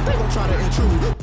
they gon' try to intrude.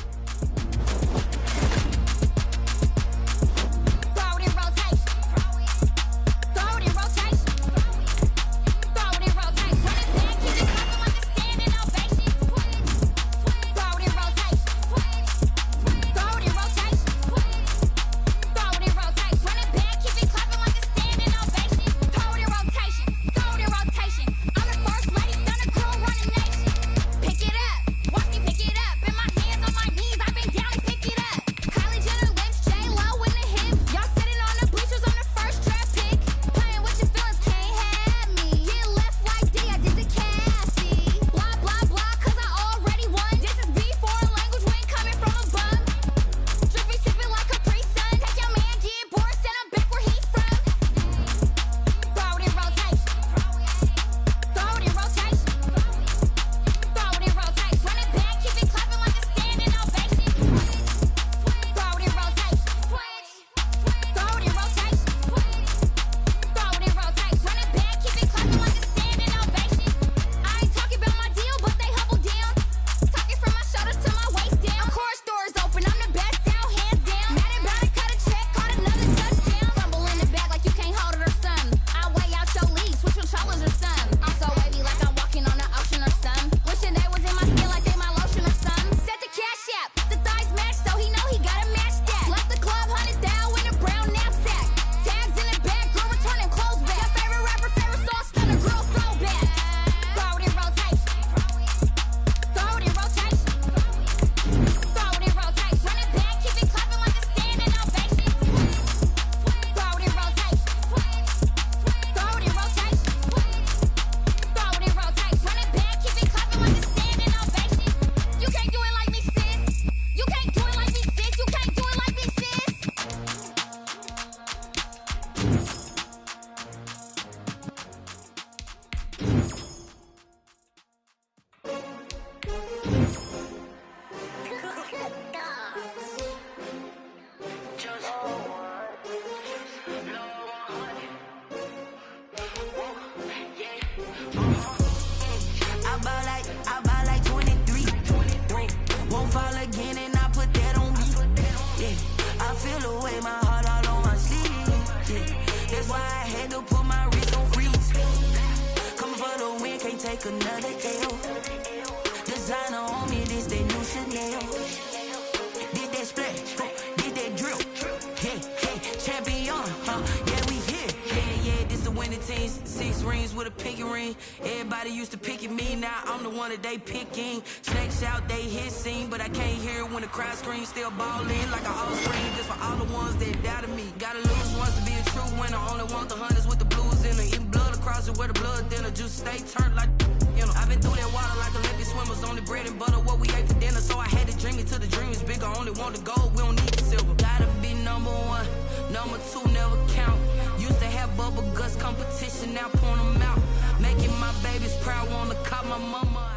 They picking snakes out, they hissing, but I can't hear it when the crowd screams. Still ballin' like an all-screen, just for all the ones that doubted me. Gotta lose once to be a true winner. Only want the hunters with the blues in it. Eating blood across it where the blood dinner. Juice stay turned like, you know. I've been through that water like Olympic swimmers. Only bread and butter, what we ate for dinner. So I had to dream it till the dream is bigger. Only want the gold, we don't need the silver. Gotta be number one, number two never count. Used to have bubble guts competition, now pouring them out. Making my babies proud, wanna call my mama.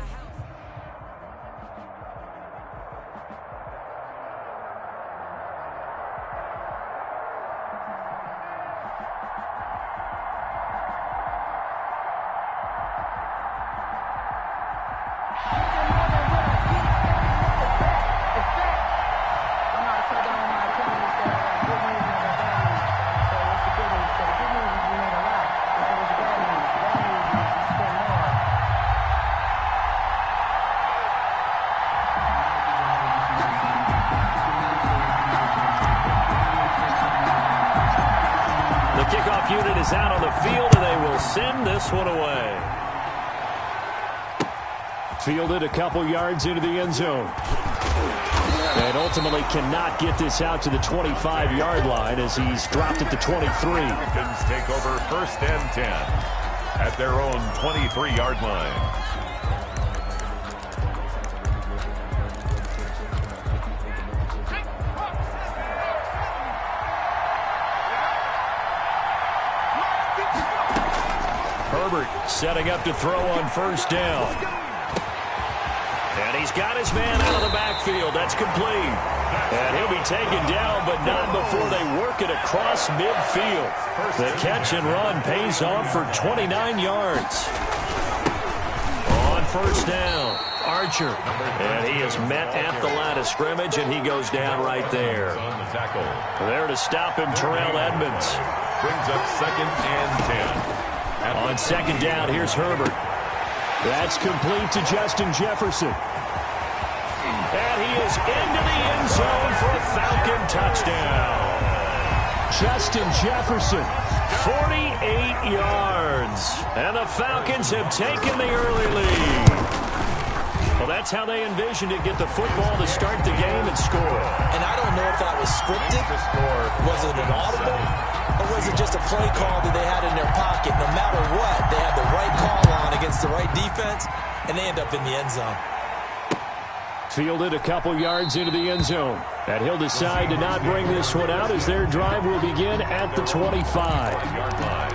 Unit is out on the field, and they will send this one away. Fielded a couple yards into the end zone. And ultimately cannot get this out to the 25-yard line as he's dropped at the 23. Americans take over 1st and 10 at their own 23-yard line. Setting up to throw on 1st down. And he's got his man out of the backfield. That's complete. And he'll be taken down, but not before they work it across midfield. The catch and run pays off for 29 yards. On 1st down. Archer. And he is met at the line of scrimmage, and he goes down right there. There to stop him, Terrell Edmunds. Brings up 2nd and 10. On 2nd down, here's Herbert. That's complete to Justin Jefferson. And he is into the end zone for a Falcon touchdown. Justin Jefferson, 48 yards. And the Falcons have taken the early lead. Well, that's how they envisioned it, get the football to start the game and score. And I don't know if that was scripted. Was it an audible? Or was it just a play call that they had in their pocket? No matter what, they had the right call on against the right defense, and they end up in the end zone. Fielded a couple yards into the end zone. And he'll decide to not bring this one out as their drive will begin at the 25-yard line.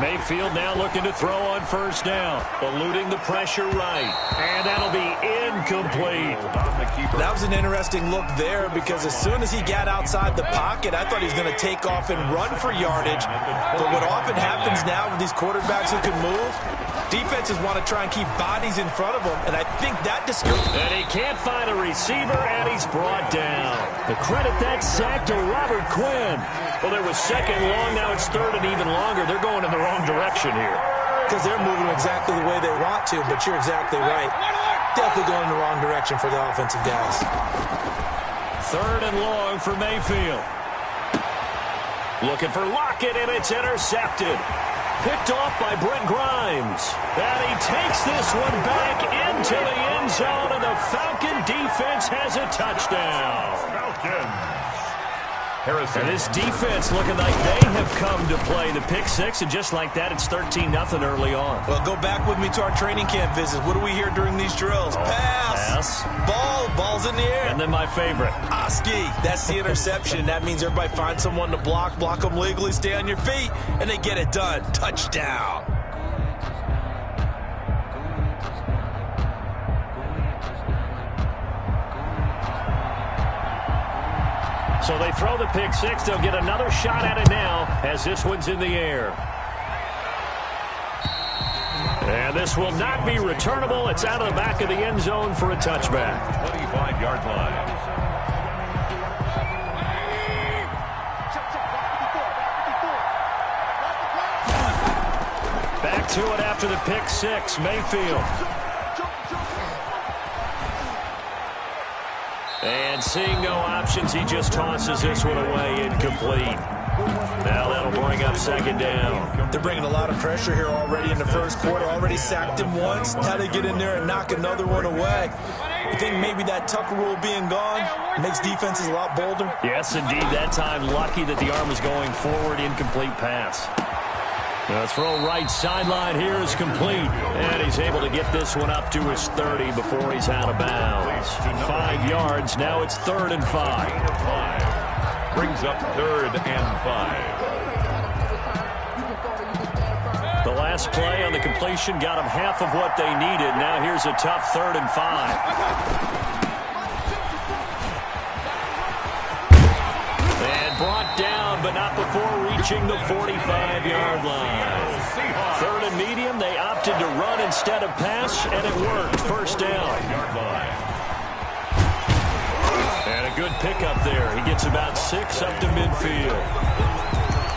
Mayfield now looking to throw on 1st down. Eluding the pressure right. And that'll be incomplete. That was an interesting look there because as soon as he got outside the pocket, I thought he was going to take off and run for yardage. But what often happens now with these quarterbacks who can move, defenses want to try and keep bodies in front of them, and I think that discourages. And he can't find a receiver, and he's brought down. The credit that sack to Robert Quinn. Well, there was 2nd long, now it's 3rd and even longer. They're going in the wrong direction here. Because they're moving exactly the way they want to, but you're exactly right. Definitely going in the wrong direction for the offensive guys. 3rd and long for Mayfield. Looking for Lockett, and it's intercepted. Picked off by Brent Grimes. And he takes this one back into the end zone, and the Falcon defense has a touchdown. Falcons. Harrison. And this defense looking like they have come to play. The pick 6, and just like that, it's 13-0 early on. Well, go back with me to our training camp visits. What do we hear during these drills? Pass. Ball's in the air. And then my favorite. Oski. That's the interception. That means everybody finds someone to block them legally, stay on your feet, and they get it done. Touchdown. So they throw the pick 6. They'll get another shot at it now as this one's in the air. And this will not be returnable. It's out of the back of the end zone for a touchback. 25-yard line. Back to it after the pick 6. Mayfield. And seeing no options, he just tosses this one away, incomplete. Now that'll bring up 2nd down. They're bringing a lot of pressure here already in the first quarter. Already sacked him once. Now they get in there and knock another one away. I think maybe that Tucker rule being gone makes defenses a lot bolder. Yes, indeed. That time, lucky that the arm was going forward. Incomplete pass. The throw right sideline here is complete. And he's able to get this one up to his 30 before he's out of bounds. 5 yards. Now it's 3rd and 5. Brings up 3rd and 5. The last play on the completion got them half of what they needed. Now here's a tough 3rd and 5. Brought down, but not before reaching the 45-yard line. 3rd and medium, they opted to run instead of pass, and it worked. 1st down. And a good pickup there. He gets about 6 up to midfield.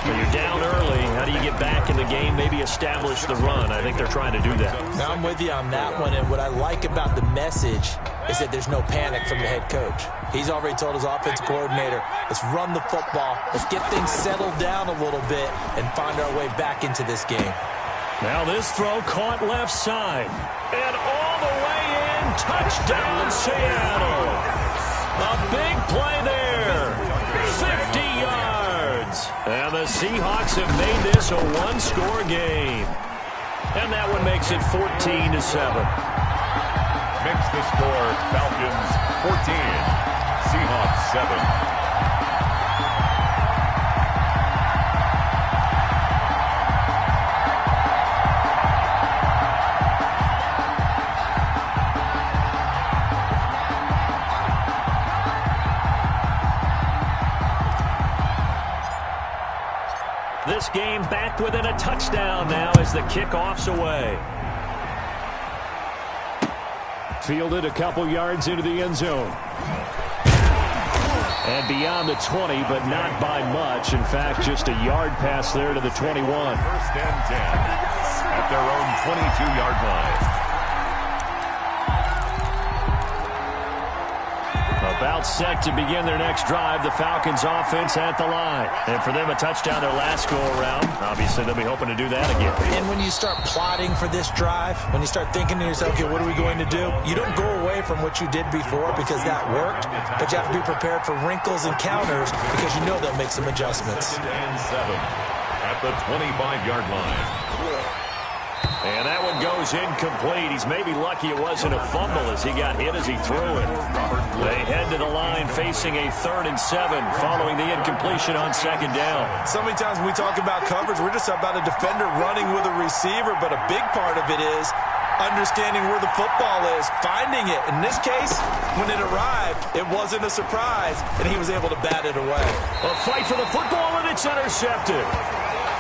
When you're down early, how do you get back in the game, maybe establish the run? I think they're trying to do that. Now I'm with you on that one, and what I like about the message is that there's no panic from the head coach. He's already told his offensive coordinator, let's run the football, let's get things settled down a little bit and find our way back into this game. Now this throw caught left side. And all the way in, touchdown Seattle. A big play there. 50 yards. And the Seahawks have made this a one-score game. And that one makes it 14-7. Makes the score Falcons 14, Seahawks 7. game back within a touchdown now as the kickoff's away. Fielded a couple yards into the end zone. And beyond the 20, but not by much. In fact, just a yard pass there to the 21. First and 10 at their own 22-yard line. About set to begin their next drive, the Falcons offense at the line. And for them, a touchdown their last go-around. Obviously, they'll be hoping to do that again. And when you start plotting for this drive, when you start thinking to yourself, okay, what are we going to do? You don't go away from what you did before because that worked, but you have to be prepared for wrinkles and counters because you know they'll make some adjustments. And 7 at the 25-yard line. And that one goes incomplete. He's maybe lucky it wasn't a fumble as he got hit as he threw it. They head to the line facing a 3rd and 7 following the incompletion on 2nd down. So many times when we talk about coverage, we're just about a defender running with a receiver, but a big part of it is understanding where the football is, finding it. In this case, when it arrived, it wasn't a surprise, and he was able to bat it away. A fight for the football, and it's intercepted.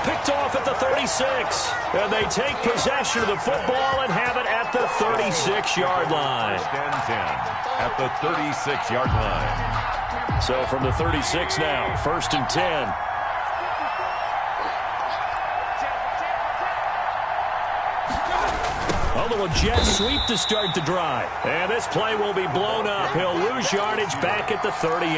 Picked off at the 36, and they take possession of the football and have it at the 36-yard line. First and 10 at the 36-yard line. So from the 36 now, 1st and 10. A little jet sweep to start the drive. And this play will be blown up. He'll lose yardage back at the 38.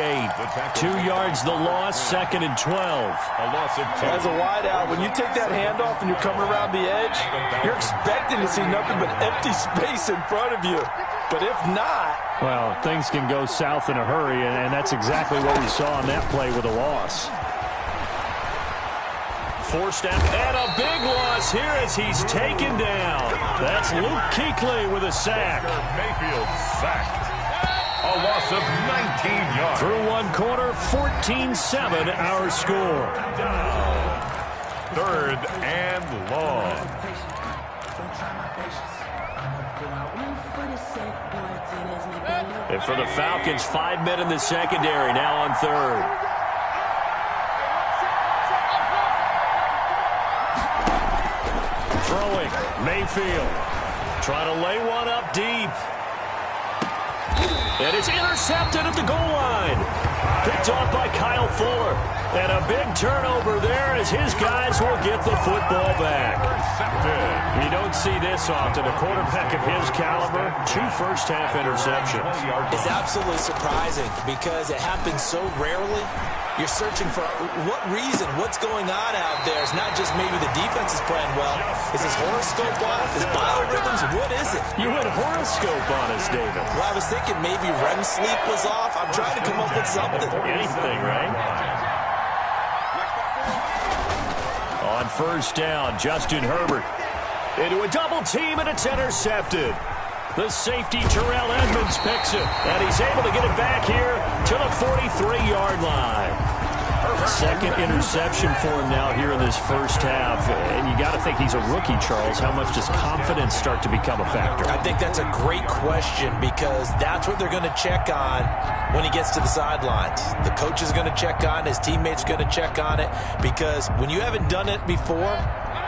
2 yards the loss, 2nd and 12. A loss of 2. As a wideout, when you take that handoff and you're coming around the edge, you're expecting to see nothing but empty space in front of you. But if not... Well, things can go south in a hurry, and that's exactly what we saw on that play with a loss. Forced out, and a big loss here as he's taken down. That's Luke Kuechly with a sack. Mayfield sacked. A loss of 19 yards. Through one quarter, 14-7 our score. 3rd and long. And for the Falcons, 5 men in the secondary, now on 3rd. Throwing, Mayfield. Trying to lay one up deep. And it's intercepted at the goal line. Picked off by Kyle Fuller. And a big turnover there as his guys will get the football back. You don't see this often. A quarterback of his caliber, 2 first-half interceptions. It's absolutely surprising because it happens so rarely. You're searching for what reason, what's going on out there. It's not just maybe the defense is playing well. Is his horoscope off? His biorhythms? What is it? You had horoscope on us, David. Well, I was thinking maybe REM sleep was off. I'm trying to come up with something. Anything, right? On 1st down, Justin Herbert into a double team, and it's intercepted. The safety, Terrell Edmonds, picks it, and he's able to get it back here to the 43-yard line. 2nd interception for him now here in this first half. And you got to think he's a rookie, Charles. How much does confidence start to become a factor? I think that's a great question because that's what they're going to check on when he gets to the sidelines. The coach is going to check on it. His teammates are going to check on it because when you haven't done it before,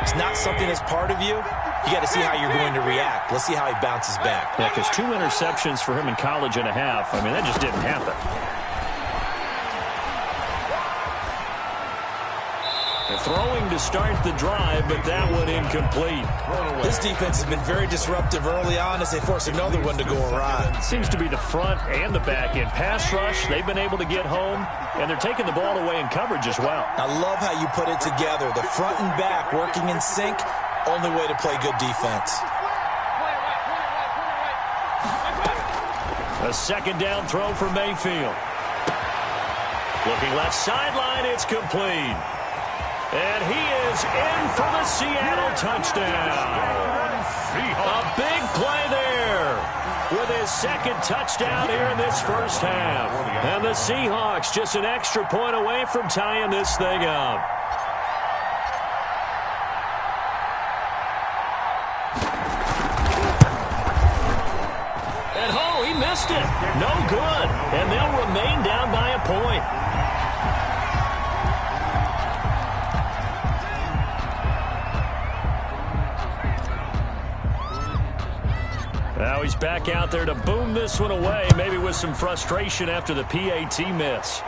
it's not something that's part of you. You got to see how you're going to react. Let's see how he bounces back. Yeah, because 2 interceptions for him in college and a half. I mean, that just didn't happen. Throwing to start the drive, but that one incomplete. This defense has been very disruptive early on as they force another one to go awry. Seems to be the front and the back end. Pass rush, they've been able to get home, and they're taking the ball away in coverage as well. I love how you put it together. The front and back working in sync, only way to play good defense. A 2nd down throw for Mayfield. Looking left sideline, it's complete. And he is in for the Seattle touchdown. A big play there with his 2nd touchdown here in this first half. And the Seahawks just an extra point away from tying this thing up. And he missed it. No good. And they'll remain down by a point. Now he's back out there to boom this one away, maybe with some frustration after the PAT miss.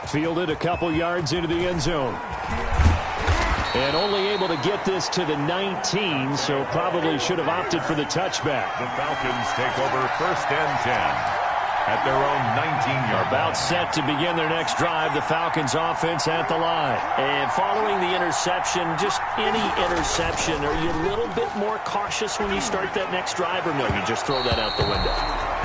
Fielded a couple yards into the end zone. And only able to get this to the 19, so probably should have opted for the touchback. The Falcons take over 1st and 10 at their own 19-yard line. About set to begin their next drive, the Falcons offense at the line. And following the interception, just any interception, are you a little bit more cautious when you start that next drive, or no, you just throw that out the window?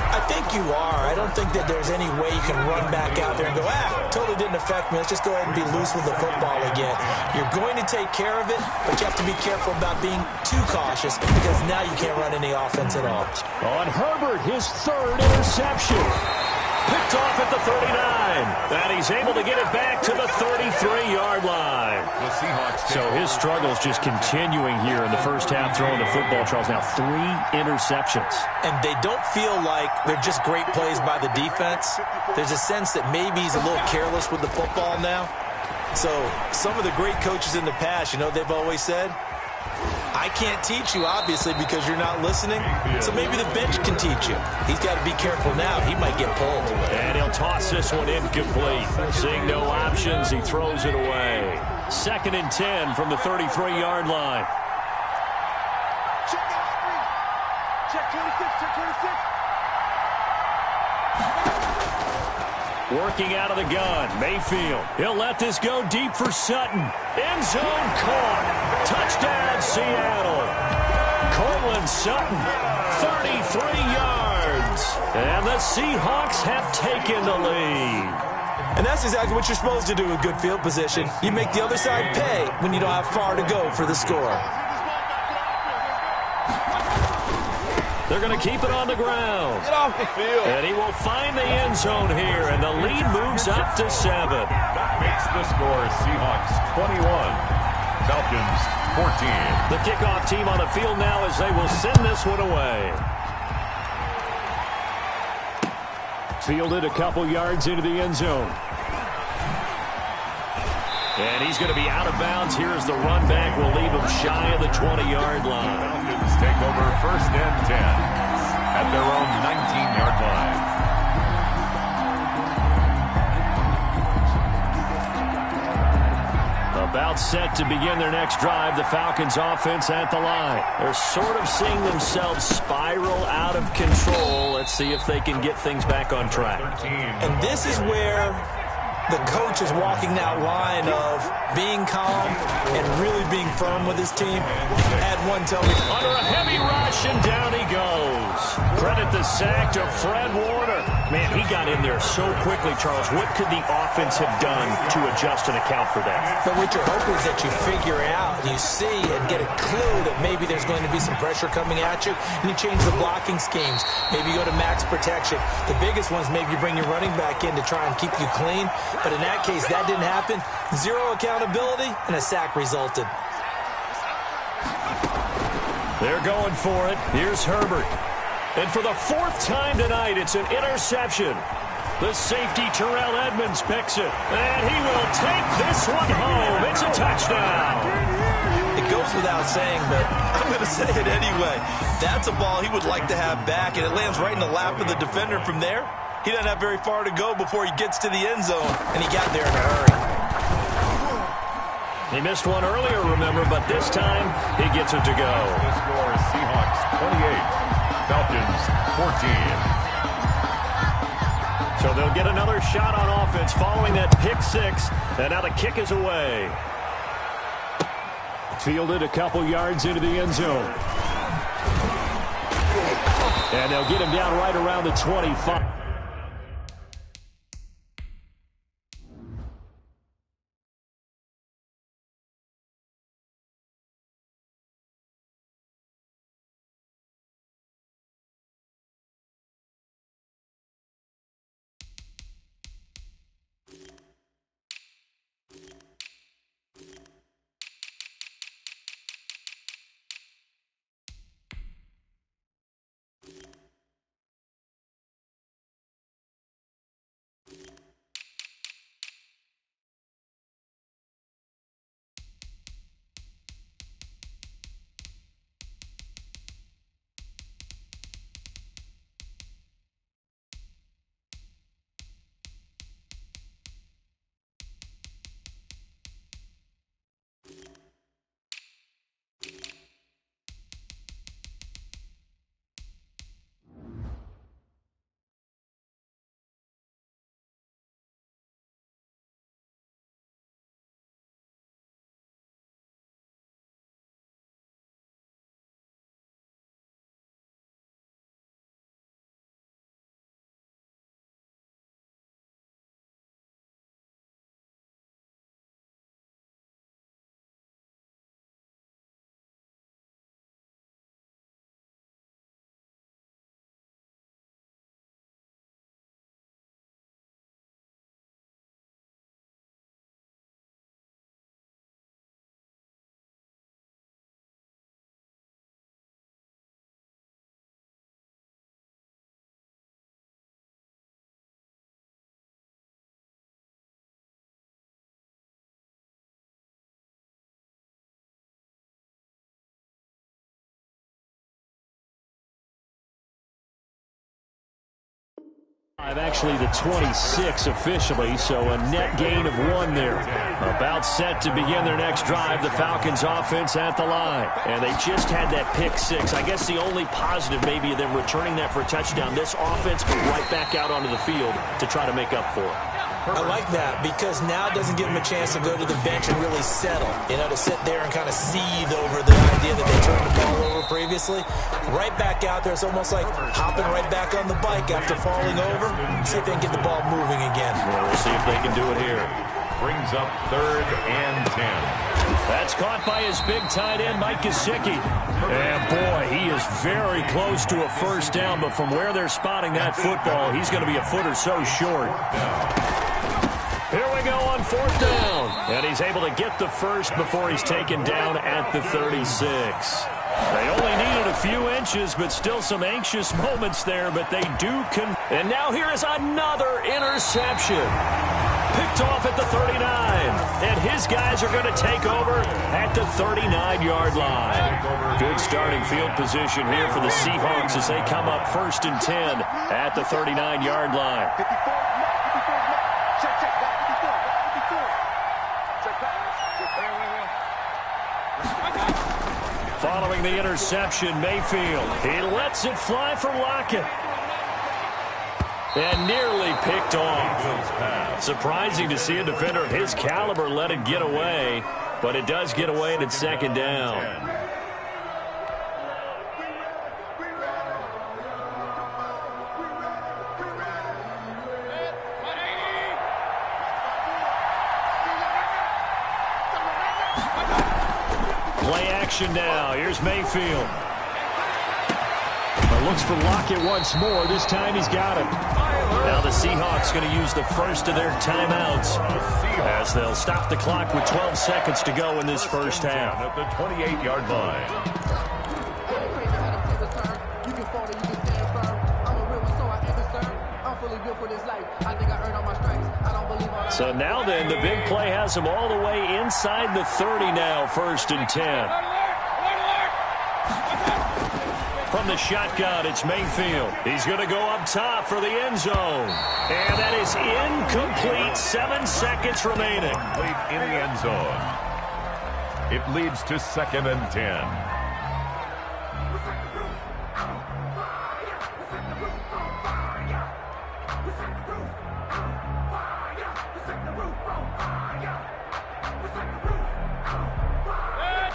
I think you are. I don't think that there's any way you can run back out there and go, totally didn't affect me. Let's just go ahead and be loose with the football again. You're going to take care of it, but you have to be careful about being too cautious because now you can't run any offense at all. On Herbert, his 3rd interception. Picked off at the 39. And he's able to get it back to the 33-yard line. The Seahawks. So his struggles just continuing here in the first half throwing the football, Charles. Now 3 interceptions. And they don't feel like they're just great plays by the defense. There's a sense that maybe he's a little careless with the football now. So some of the great coaches in the past, they've always said, I can't teach you, obviously, because you're not listening. So maybe the bench can teach you. He's got to be careful now. He might get pulled. And he'll toss this one incomplete. Seeing no options, he throws it away. 2nd and 10 from the 33-yard line. Check 26, check 26. Working out of the gun, Mayfield. He'll let this go deep for Sutton. End zone caught. Touchdown, Seattle. Cortland Sutton, 33 yards. And the Seahawks have taken the lead. And that's exactly what you're supposed to do with good field position. You make the other side pay when you don't have far to go for the score. They're going to keep it on the ground. Get off the field. And he will find the end zone here, and the lead moves up to 7. That makes the score Seahawks 21, Falcons 14. The kickoff team on the field now as they will send this one away. Fielded a couple yards into the end zone. And he's going to be out of bounds here as the run back will leave him shy of the 20-yard line. Falcons take over 1st and 10 at their own 19-yard line. About set to begin their next drive, the Falcons offense at the line. They're sort of seeing themselves spiral out of control. Let's see if they can get things back on track. And this is where the coach is walking that line of being calm and really being firm with his team. I had one tell me, under a heavy rush, and down he goes. Credit the sack to Fred Warner. Man, he got in there so quickly, Charles. What could the offense have done to adjust and account for that? but what you're hoping is that you figure out, and you see and get a clue that maybe there's going to be some pressure coming at you, and you change the blocking schemes. Maybe you go to max protection. The biggest one is maybe you bring your running back in to try and keep you clean. But in that case, that didn't happen. 0 accountability, and a sack resulted. They're going for it. Here's Herbert. And for the 4th time tonight, it's an interception. The safety, Terrell Edmonds, picks it. And he will take this one home. It's a touchdown. It goes without saying, but I'm going to say it anyway. That's a ball he would like to have back, and it lands right in the lap of the defender from there. He doesn't have very far to go before he gets to the end zone, and he got there in a hurry. He missed one earlier, remember, but this time he gets it to go. The score is Seahawks 28, Falcons 14. So they'll get another shot on offense following that pick 6, and now the kick is away. Fielded a couple yards into the end zone. And they'll get him down right around the 25. Actually the 26 officially, so a net gain of 1 there. About set to begin their next drive, the Falcons offense at the line. And they just had that pick 6. I guess the only positive maybe of them returning that for a touchdown. This offense right back out onto the field to try to make up for it. I like that because now it doesn't give them a chance to go to the bench and really settle. You know, to sit there and kind of seethe over the idea that they turned the ball over previously. Right back out there. It's almost like hopping right back on the bike after falling over. See if they can get the ball moving again. Well, we'll see if they can do it here. Brings up 3rd and 10. That's caught by his big tight end, Mike Gesicki. And, boy, he is very close to a first down, but from where they're spotting that football, he's going to be a foot or so short. Here we go on 4th down. And he's able to get the first before he's taken down at the 36. They only needed a few inches, but still some anxious moments there, but they do. And now here is another interception. Picked off at the 39. And his guys are going to take over at the 39-yard line. Good starting field position here for the Seahawks as they come up 1st and 10 at the 39-yard line. Following the interception, Mayfield. He lets it fly for Lockett. And nearly picked off. Surprising to see a defender of his caliber let it get away, but it does get away and it's 2nd down. Play action now. Here's Mayfield. Looks for Lockett once more. This time he's got him. Now the Seahawks going to use the first of their timeouts as they'll stop the clock with 12 seconds to go in this first half. At the 28-yard line. So now then, the big play has them all the way inside the 30 now, 1st and 10. From the shotgun, it's Mayfield. He's going to go up top for the end zone. And that is incomplete. 7 seconds remaining. Complete in the end zone. It leads to 2nd and 10.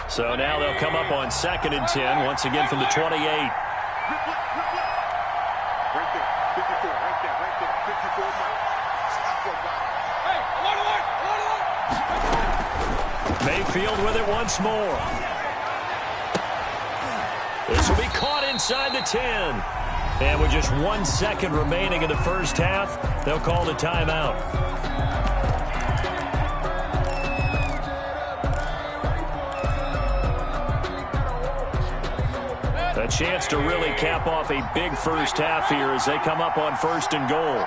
So now they'll come up on 2nd and 10, once again from the 28. Mayfield with it once more. This will be caught inside the 10. And with just 1 second remaining in the first half, they'll call the timeout. A chance to really cap off a big first half here as they come up on 1st and goal.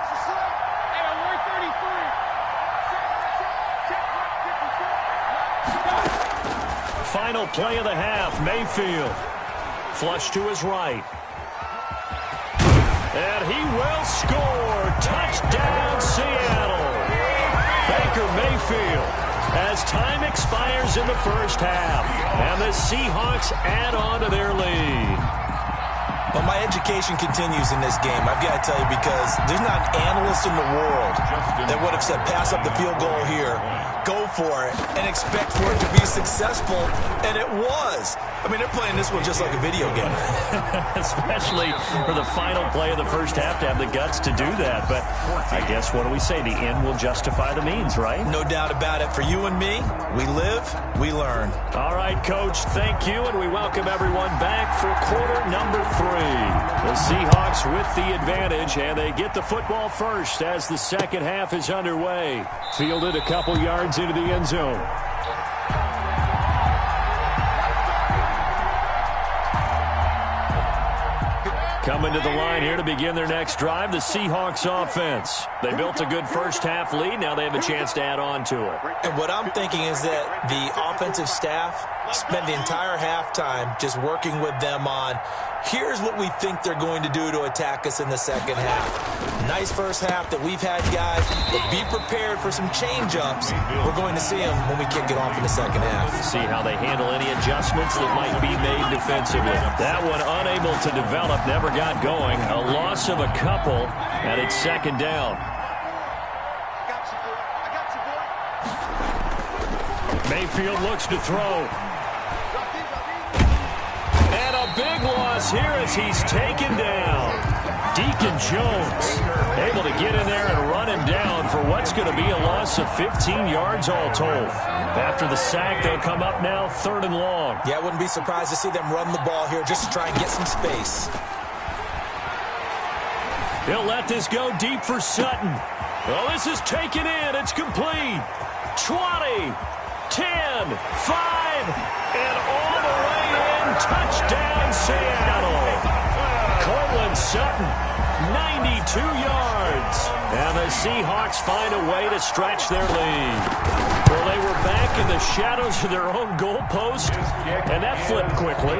Final play of the half, Mayfield. Flush to his right. And he will score. Touchdown, Seattle. Baker Mayfield. As time expires in the first half, and the Seahawks add on to their lead. Well, my education continues in this game, I've got to tell you, because there's not an analyst in the world that would have said pass up the field goal here, go for it, and expect for it to be successful, and it was. I mean, they're playing this one just like a video game. Especially for the final play of the first half to have the guts to do that. But I guess, what do we say? The end will justify the means, right? No doubt about it. For you and me, we live, we learn. All right, Coach, thank you, and we welcome everyone back for quarter number 3. The Seahawks with the advantage, and they get the football first as the second half is underway. Fielded a couple yards into the end zone. Coming to the line here to begin their next drive, the Seahawks offense. They built a good first half lead. Now they have a chance to add on to it. And what I'm thinking is that the offensive staff spent the entire halftime just working with them on, here's what we think they're going to do to attack us in the second half. Nice first half that we've had, guys, but be prepared for some change-ups. We're going to see them when we kick it off in the second half. See how they handle any adjustments that might be made defensively. That one unable to develop, never got going. A loss of a couple, and it's second down. Mayfield looks to throw. And a big loss here as he's taken down. Deacon Jones able to get in there and run him down for what's going to be a loss of 15 yards all told. After the sack, they'll come up now 3rd and long. Yeah, I wouldn't be surprised to see them run the ball here just to try and get some space. He'll let this go deep for Sutton. Well, this is taken in. It's complete. 20, 10, 5, and all the way in. Touchdown, Seattle. Cortland Sutton, 92 yards. And the Seahawks find a way to stretch their lead. Well, they were back in the shadows of their own goalpost, and that flipped quickly.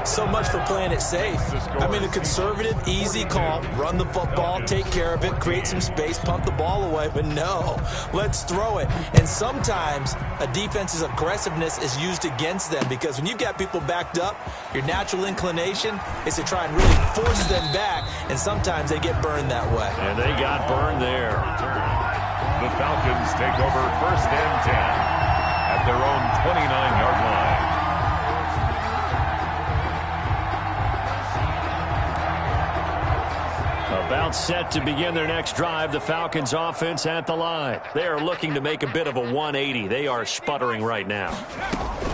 So much for playing it safe. I mean, a conservative, easy call. Run the football, take care of it, create some space, pump the ball away. But no, let's throw it. And sometimes a defense's aggressiveness is used against them because when you've got people backed up, your natural inclination is to try and really force them back, and sometimes they get burned that way. And they got burned there. The Falcons take over 1st and 10 at their own 29-yard line. About set to begin their next drive, the Falcons offense at the line. They are looking to make a bit of a 180. They are sputtering right now.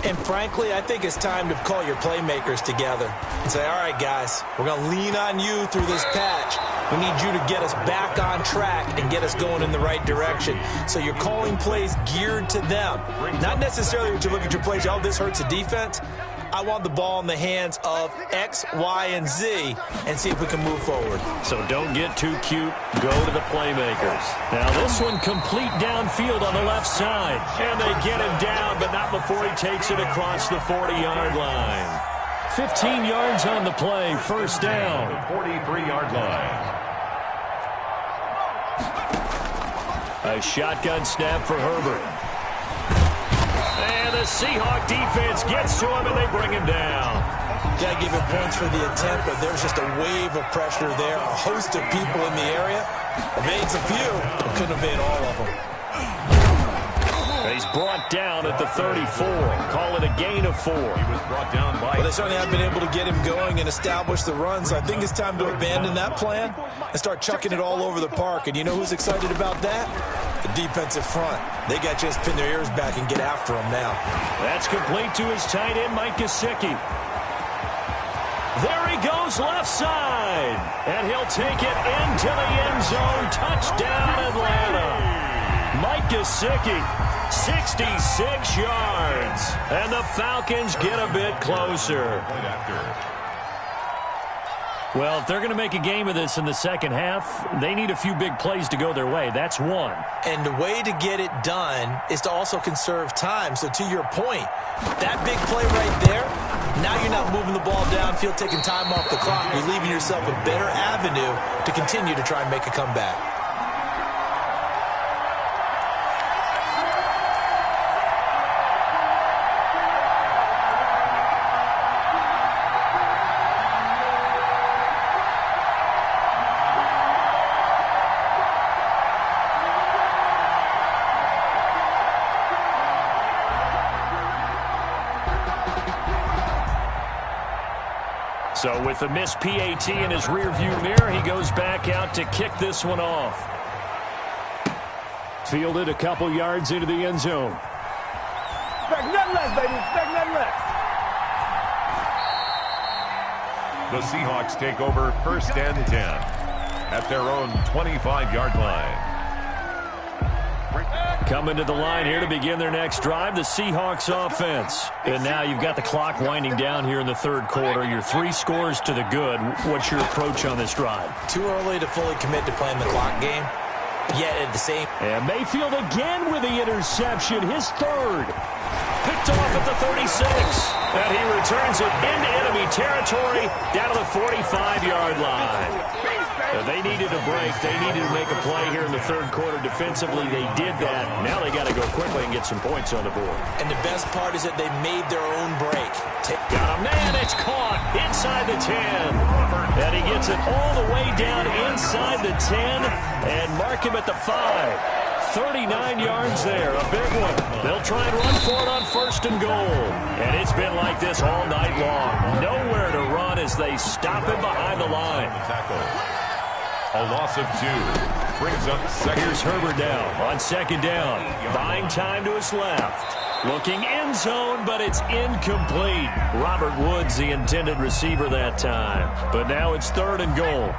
And frankly, I think it's time to call your playmakers together and say, all right, guys, we're going to lean on you through this patch. We need you to get us back on track and get us going in the right direction. So you're calling plays geared to them. Not necessarily what you look at your plays, oh, this hurts the defense. I want the ball in the hands of X, Y, and Z and see if we can move forward. So don't get too cute. Go to the playmakers. Now this one complete downfield on the left side. And they get him down, but not before he takes it across the 40-yard line. 15 yards on the play, 1st down. 43-yard line. A shotgun snap for Herbert. And the Seahawk defense gets to him, and they bring him down. Got to give him points for the attempt, but there's just a wave of pressure there. A host of people in the area. Evades a few, but couldn't evade all of them. He's brought down at the 34. Call it a gain of 4. He was brought down by... Well, they certainly have been able to get him going and establish the run, so I think it's time to abandon that plan and start chucking it all over the park. And you know who's excited about that? The defensive front. They got to just pin their ears back and get after him now. That's complete to his tight end, Mike Gesicki. There he goes left side. And he'll take it into the end zone. Touchdown, Atlanta. Mike Gesicki, 66 yards. And the Falcons get a bit closer. Well, if they're going to make a game of this in the second half, they need a few big plays to go their way. That's one. And the way to get it done is to also conserve time. So to your point, that big play right there, now you're not moving the ball downfield, taking time off the clock. You're leaving yourself a better avenue to continue to try and make a comeback. So with the missed PAT in his rearview mirror, he goes back out to kick this one off. Fielded a couple yards into the end zone. Expect nothing less, baby. Expect nothing less. The Seahawks take over 1st and 10 at their own 25-yard line. Coming to the line here to begin their next drive, the Seahawks offense. And now you've got the clock winding down here in the 3rd quarter. You're 3 scores to the good. What's your approach on this drive? Too early to fully commit to playing the clock game. Yet at the same... And Mayfield again with the interception, his 3rd. Picked off at the 36. And he returns it into enemy territory down to the 45-yard line. They needed a break. They needed to make a play here in the third quarter. Defensively, they did that. Now they got to go quickly and get some points on the board. And the best part is that they made their own break. Got a man. It's caught inside the 10. And he gets it all the way down inside the 10 and mark him at the 5. 39 yards there, a big one. They'll try and run for it on first and goal. And it's been like this all night long. Nowhere to run as they stop him behind the line. A loss of 2. Brings up second. Here's Herbert now on second down. Buying time to his left. Looking end zone, but it's incomplete. Robert Woods, the intended receiver that time. But now it's third and goal.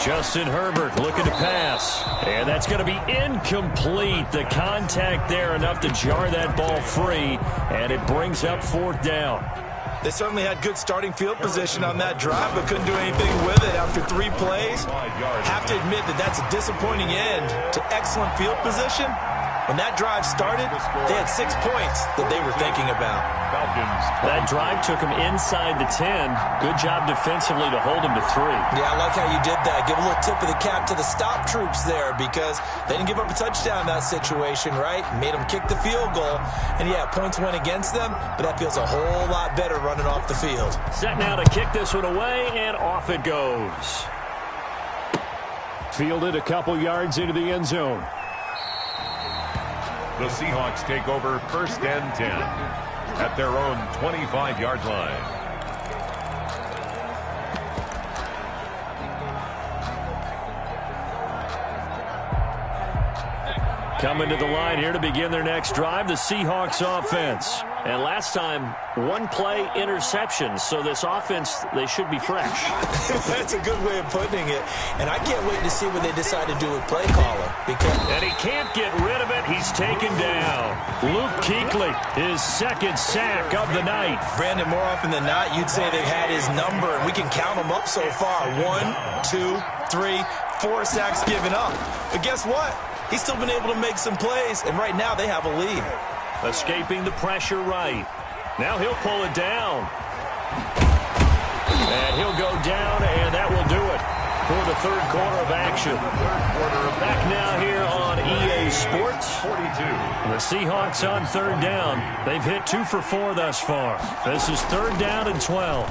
Justin Herbert looking to pass. And that's going to be incomplete. The contact there enough to jar that ball free. And it brings up fourth down. They certainly had good starting field position on that drive, but couldn't do anything with it after 3 plays. Have to admit that that's a disappointing end to excellent field position. When that drive started, they had 6 points that they were thinking about. That drive took them inside the 10. Good job defensively to hold them to 3. Yeah, I like how you did that. Give a little tip of the cap to the stop troops there because they didn't give up a touchdown in that situation, right? Made them kick the field goal. And, yeah, points went against them, but that feels a whole lot better running off the field. Set now to kick this one away, and off it goes. Fielded a couple yards into the end zone. The Seahawks take over first and 10 at their own 25-yard line. Coming to the line here to begin their next drive, the Seahawks offense. And last time, 1 play interception, so this offense, they should be fresh. That's a good way of putting it. And I can't wait to see what they decide to do with play caller. And he can't get rid of it. He's taken down. Luke Kuechly, his second sack of the night. Brandon, more often than not, you'd say they've had his number, and we can count them up so far. 1, 2, 3, 4 sacks given up. But guess what? He's still been able to make some plays, and right now they have a lead. Escaping the pressure right. Now he'll pull it down. And he'll go down, and that will do it for the third quarter of action. Back now here on EA Sports. 42. The Seahawks on third down. They've hit 2 for 4 thus far. This is third down and 12.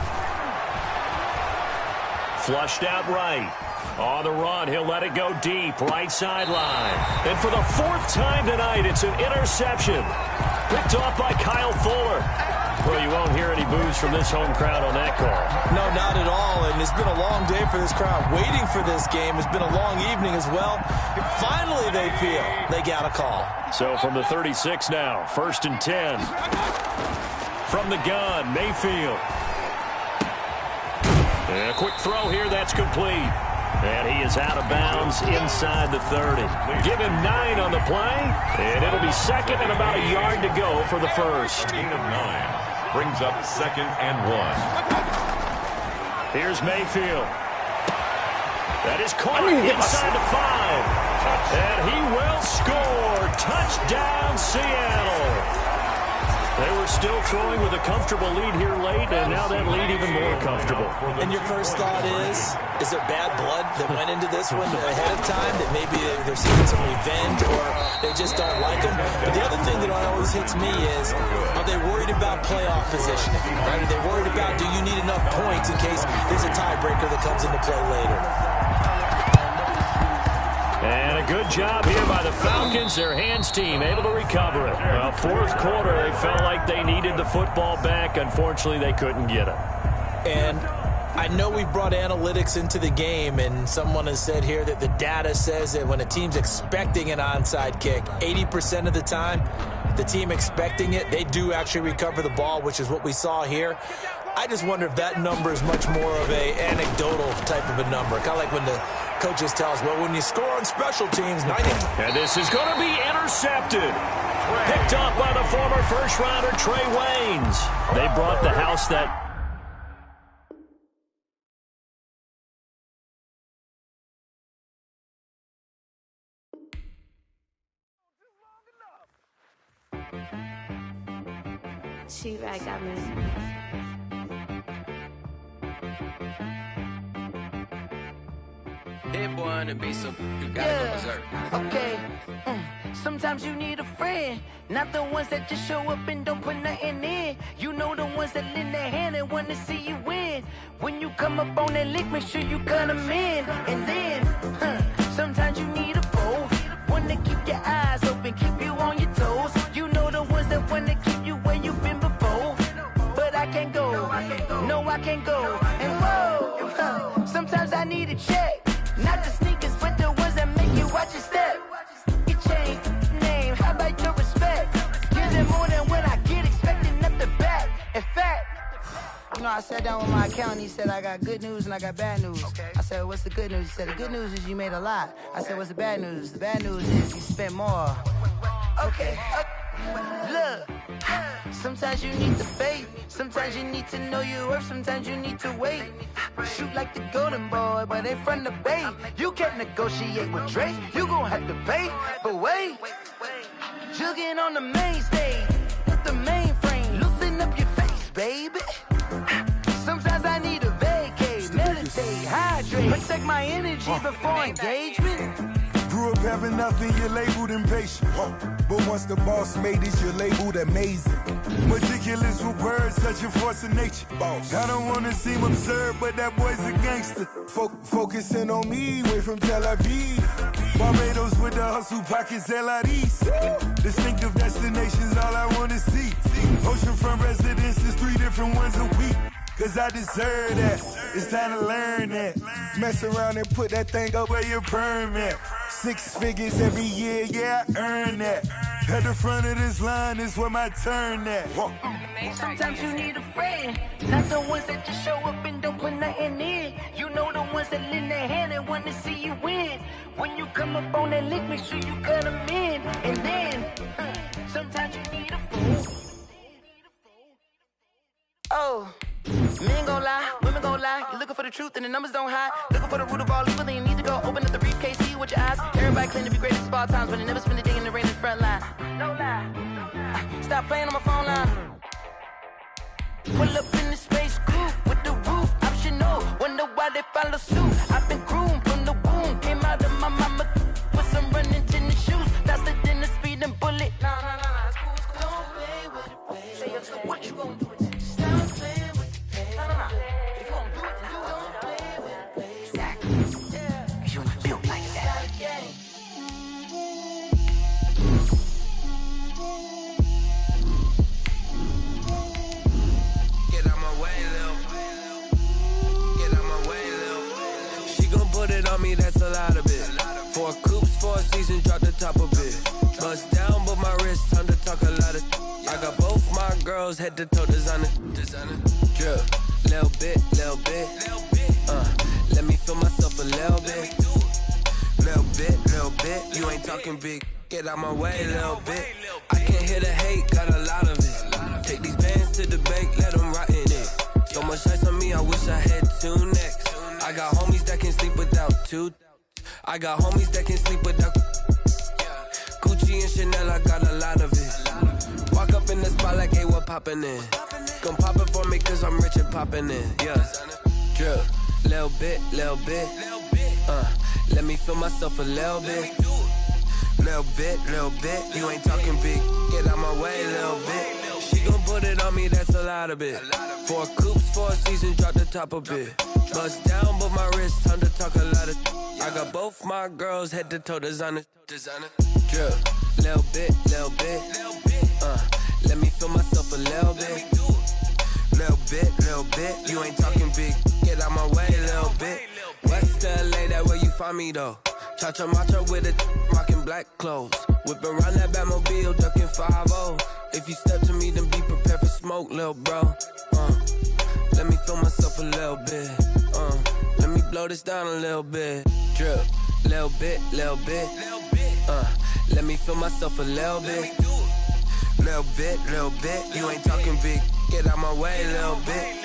Flushed out right. On the run, he'll let it go deep, right sideline. And for the 4th time tonight, it's an interception. Picked off by Kyle Fuller. Well, you won't hear any boos from this home crowd on that call. No, not at all, and it's been a long day for this crowd. Waiting for this game. It's been a long evening as well. Finally, they feel they got a call. So from the 36 now, first and 10. From the gun, Mayfield. And a quick throw here, that's complete. And he is out of bounds inside the 30. Give him 9 on the play, and it'll be second and about a yard to go for the first. Gain of 9 brings up second and 1. Here's Mayfield. That is caught inside the 5. And he will score. Touchdown, Seattle. They were still throwing with a comfortable lead here late, and now that lead even more comfortable. And your first thought is there bad blood that went into this one ahead of time, that maybe they're seeking some revenge or they just don't like them? But the other thing that always hits me is, are they worried about playoff positioning? Right? Are they worried about, do you need enough points in case there's a tiebreaker that comes into play later? And a good job here by the Falcons. Their hands team able to recover it. Well, fourth quarter, they felt like they needed the football back. Unfortunately, they couldn't get it. And I know we brought analytics into the game, and someone has said here that the data says that when a team's expecting an onside kick, 80% of the time, the team expecting it, they do actually recover the ball, which is what we saw here. I just wonder if that number is much more of a anecdotal type of a number. Kind of like when the coaches tell us, well, when you score on special teams, 90. And this is going to be intercepted. Picked up by the former first-rounder Trey Waynes. They brought the house that... She-Rag got me. Hit boy on the beat, so you gotta go berserk. Okay. Sometimes you need a friend, not the ones that just show up and don't put nothing in. You know the ones that lend their hand and want to see you win. When you come up on that lick, make sure you cut them in. And then, sometimes you need a foe, one to keep your eyes open, keep you on your toes. You know the ones that want to keep you where you've been before. But I can't go, no I can't go. And whoa, sometimes I need a check, not the sneakers, but the ones that make you watch your step. Your chain, name, how about your respect? Give them more than what I get, expecting up the back. In fact, you know, I sat down with my accountant, he said I got good news and I got bad news. I said, what's the good news? He said, the good news is you made a lot. I said, what's the bad news? The bad news is you spent more. Okay, look, sometimes you need the faith, sometimes you need to know your worth, sometimes you need to wait. Shoot like the golden boy, but ain't from the bay. You can't negotiate with Drake, you gon' have to pay. But wait, jugging on the main stage, with the mainframe, loosen up your face, baby. Sometimes I need a vacate, meditate, hydrate, protect my energy before engagement. Grew up having nothing, you're labeled impatient. But once the boss made it, you're labeled amazing. Meticulous with words, such a force of nature. I don't wanna seem absurd, but that boy's a gangster. Focusing on me, way from Tel Aviv. Barbados with the hustle pockets, LIDs. Distinctive destinations, all I wanna see. Oceanfront residences, 3 different ones a week. Cause I deserve that, it's time to learn that. Mess around and put that thing up where your permit. 6 figures every year, yeah, I earn that. At the front of this line is where my turn at. Sometimes you need a friend, not the ones that just show up and don't put nothing in. You know the ones that lend their hand and want to see you win. When you come up on that lick, make sure you cut them in. And then, sometimes you need a fool. Oh. Men gon' lie, women gon' lie. You're looking for the truth and the numbers don't hide. Looking for the root of all evil, then you need to go open up the briefcase, see with your eyes. Everybody claim to be greatest of all times, but they never spend a day in the rain in the front line. No lie. Stop playing on my phone line. Pull up in the space coupe with the roof optional. Wonder why they follow suit. I've been groomed from the womb, came out of my mama with some running tennis shoes. Faster than the speeding bullet. Nah, it's cool, it's cool. Don't play with it, baby. Say what you gon' do with it? Stop playing with it. If you gon' do it, then don't play with it, baby. Exactly. Cause you ain't built like that. Get out my way, Lil. Get out my way, Lil. She gon' put it on me, that's a lot of it. 4 coops, 4 seasons, drop the top of it. Bust down, but my wrist, time to talk a lot of. I got both my girls, head to toe designer. Drip, little bit. Let me feel myself a little bit. Little bit. You ain't talking big. Get out my way, little bit. I can't hear the hate, got a lot of it. Take these bands to the bank, let them rot in it. So much ice on me, I wish I had 2 necks. I got homies that can sleep without 2. I got homies that can sleep without. Gucci and Chanel, I got a lot of it. Walk up in the spot like, hey, what poppin' in? Gon' pop it for me cause I'm rich and poppin' in, yeah. Drip, little bit. Let me feel myself a little bit. Little bit. You ain't talking big. Get out my way, little bit. She gon' put it on me, that's a lot of it. 4 coops, 4 seasons, drop the top of it. Bust down, but my wrist, time to talk a lot of. I got both my girls, head to toe designer. Drip, little bit. Let me feel myself a little bit. Little bit. You ain't talking big. Get out my way, little bit. West LA, that where you find me though. Cha-cha matcha with it, rocking black clothes. Whipping around that Batmobile, ducking 5-0. If you step to me, then be prepared for smoke, little bro. Let me feel myself a little bit. Let me blow this down a little bit. Drip, little bit. Let me feel myself a little bit. Little bit. You ain't talking big. Get out my way, little bit.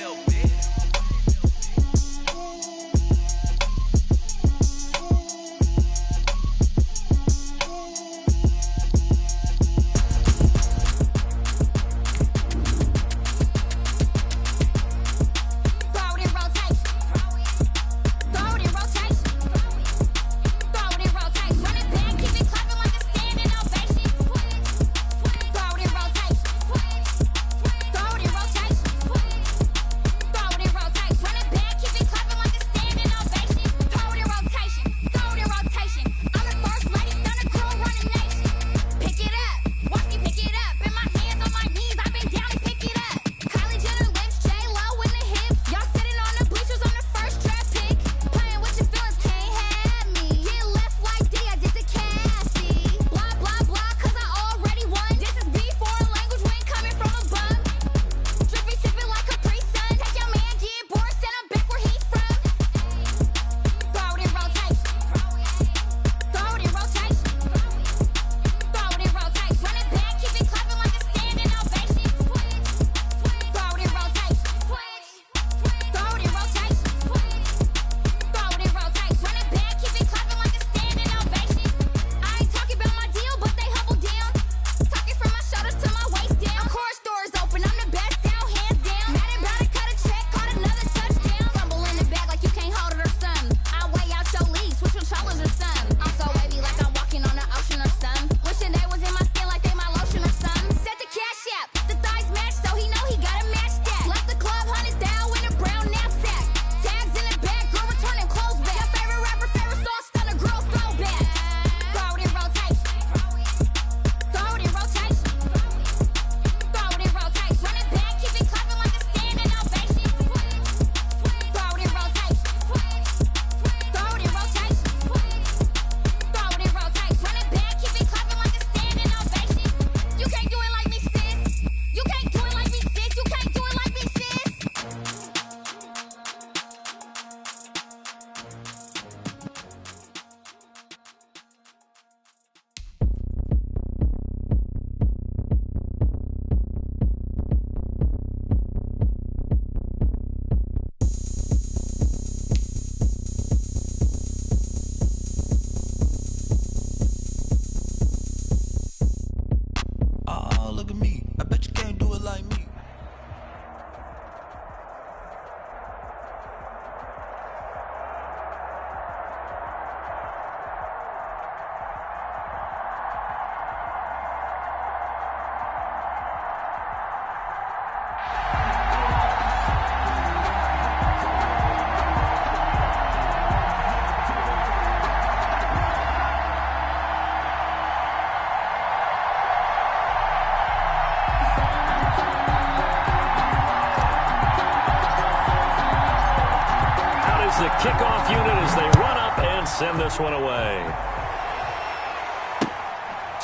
kickoff unit as they run up and send this one away.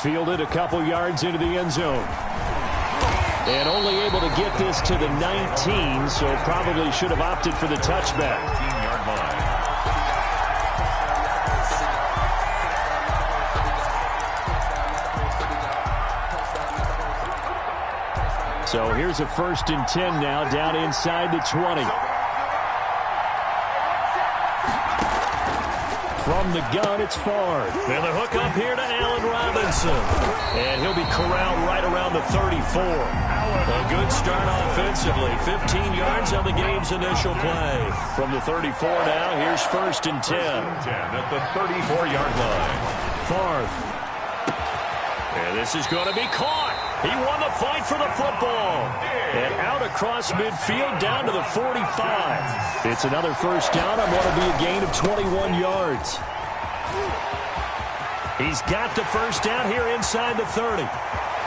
Fielded a couple yards into the end zone. And only able to get this to the 19, so probably should have opted for the touchback. 19-yard line. So here's a 1st and 10 now, down inside the 20. From the gun, it's Favre. And the hook up here to Allen Robinson. And he'll be corralled right around the 34. A good start offensively. 15 yards on the game's initial play. From the 34 now, here's 1st and 10. At the 34-yard line. Favre. And this is going to be caught. He won the fight for the football. And out across midfield down to the 45. It's another 1st down on what will be a gain of 21 yards. He's got the 1st down here inside the 30.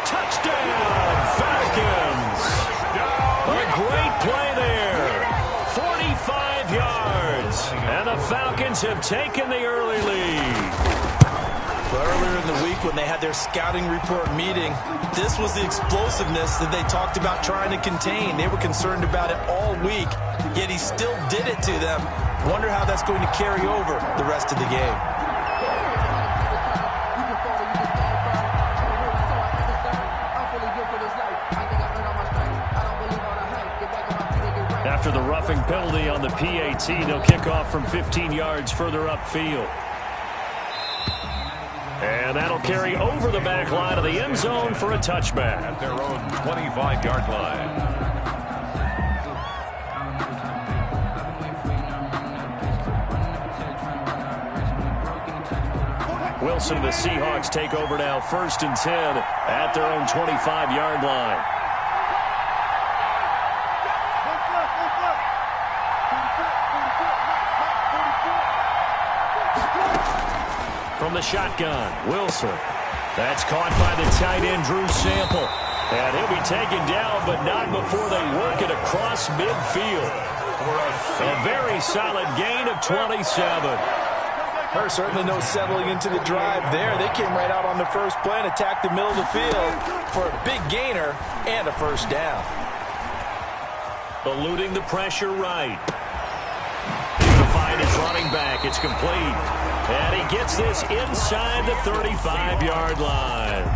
Touchdown, Falcons. A great play there. 45 yards. And the Falcons have taken the early lead. But earlier in the week when they had their scouting report meeting, this was the explosiveness that they talked about trying to contain. They were concerned about it all week, yet he still did it to them. Wonder how that's going to carry over the rest of the game. After the roughing penalty on the PAT, they'll kick off from 15 yards further upfield. And that'll carry over the back line of the end zone for a touchback. At their own 25-yard line. Wilson and the Seahawks take over now, 1st and 10 at their own 25-yard line. From the shotgun, Wilson. That's caught by the tight end, Drew Sample. And he'll be taken down, but not before they work it across midfield. A very solid gain of 27. There's certainly no settling into the drive there. They came right out on the first play and attacked the middle of the field for a big gainer and a 1st down. Eluding the pressure right. To find his running back. It's complete. And he gets this inside the 35-yard line.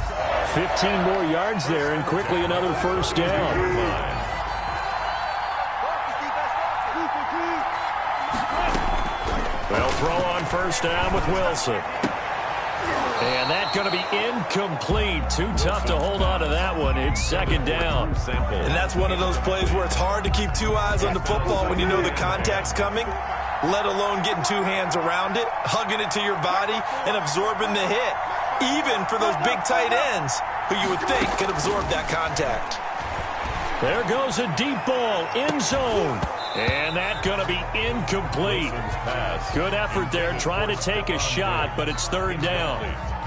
15 more yards there, and quickly another 1st down. They'll throw on 1st down with Wilson. And that's going to be incomplete. Too tough to hold on to that one. It's 2nd down. And that's one of those plays where it's hard to keep 2 eyes on the football when you know the contact's coming, let alone getting 2 hands around it, hugging it to your body, and absorbing the hit. Even for those big tight ends who you would think could absorb that contact. There goes a deep ball, end zone. And that's going to be incomplete. Good effort there, trying to take a shot, but it's 3rd down.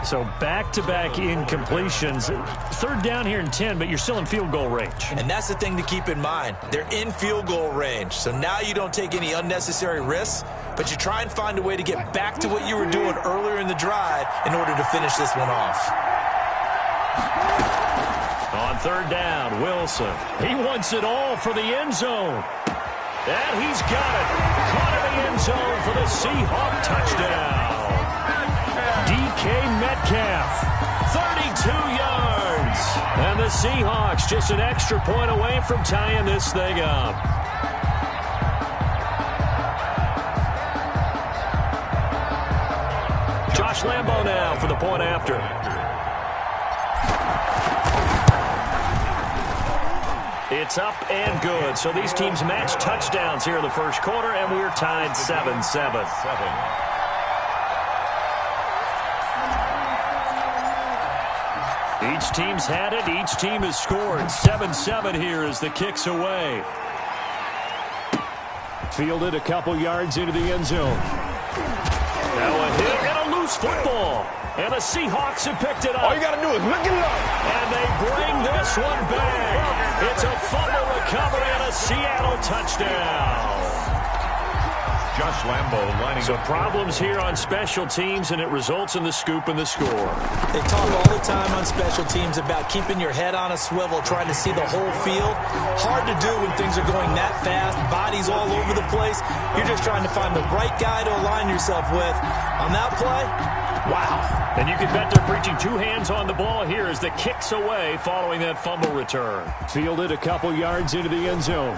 So back-to-back incompletions. 3rd down here and 10, but you're still in field goal range. And that's the thing to keep in mind. They're in field goal range. So now you don't take any unnecessary risks, but you try and find a way to get back to what you were doing earlier in the drive in order to finish this one off. On 3rd down, Wilson. He wants it all for the end zone. And he's got it. Caught in the end zone for the Seahawk touchdown. DK Metcalf, 32 yards. And the Seahawks just an extra point away from tying this thing up. Josh Lambo now for the point after. It's up and good. So these teams match touchdowns here in the 1st quarter, and we're tied 7-7. Each team's had it. Each team has scored. 7-7 here as the kick's away. Fielded a couple yards into the end zone. Now a hit and a loose football. And the Seahawks have picked it up. All you got to do is look it up. And they bring this one back. It's a fumble recovery and a Seattle touchdown. Josh Lambo lining So up. problems here on special teams, and it results in the scoop and the score. They talk all the time on special teams about keeping your head on a swivel, trying to see the whole field. Hard to do when things are going that fast, bodies all over the place. You're just trying to find the right guy to align yourself with. On that play, wow. And you can bet they're preaching two hands on the ball here as the kick's away following that fumble return. Fielded a couple yards into the end zone.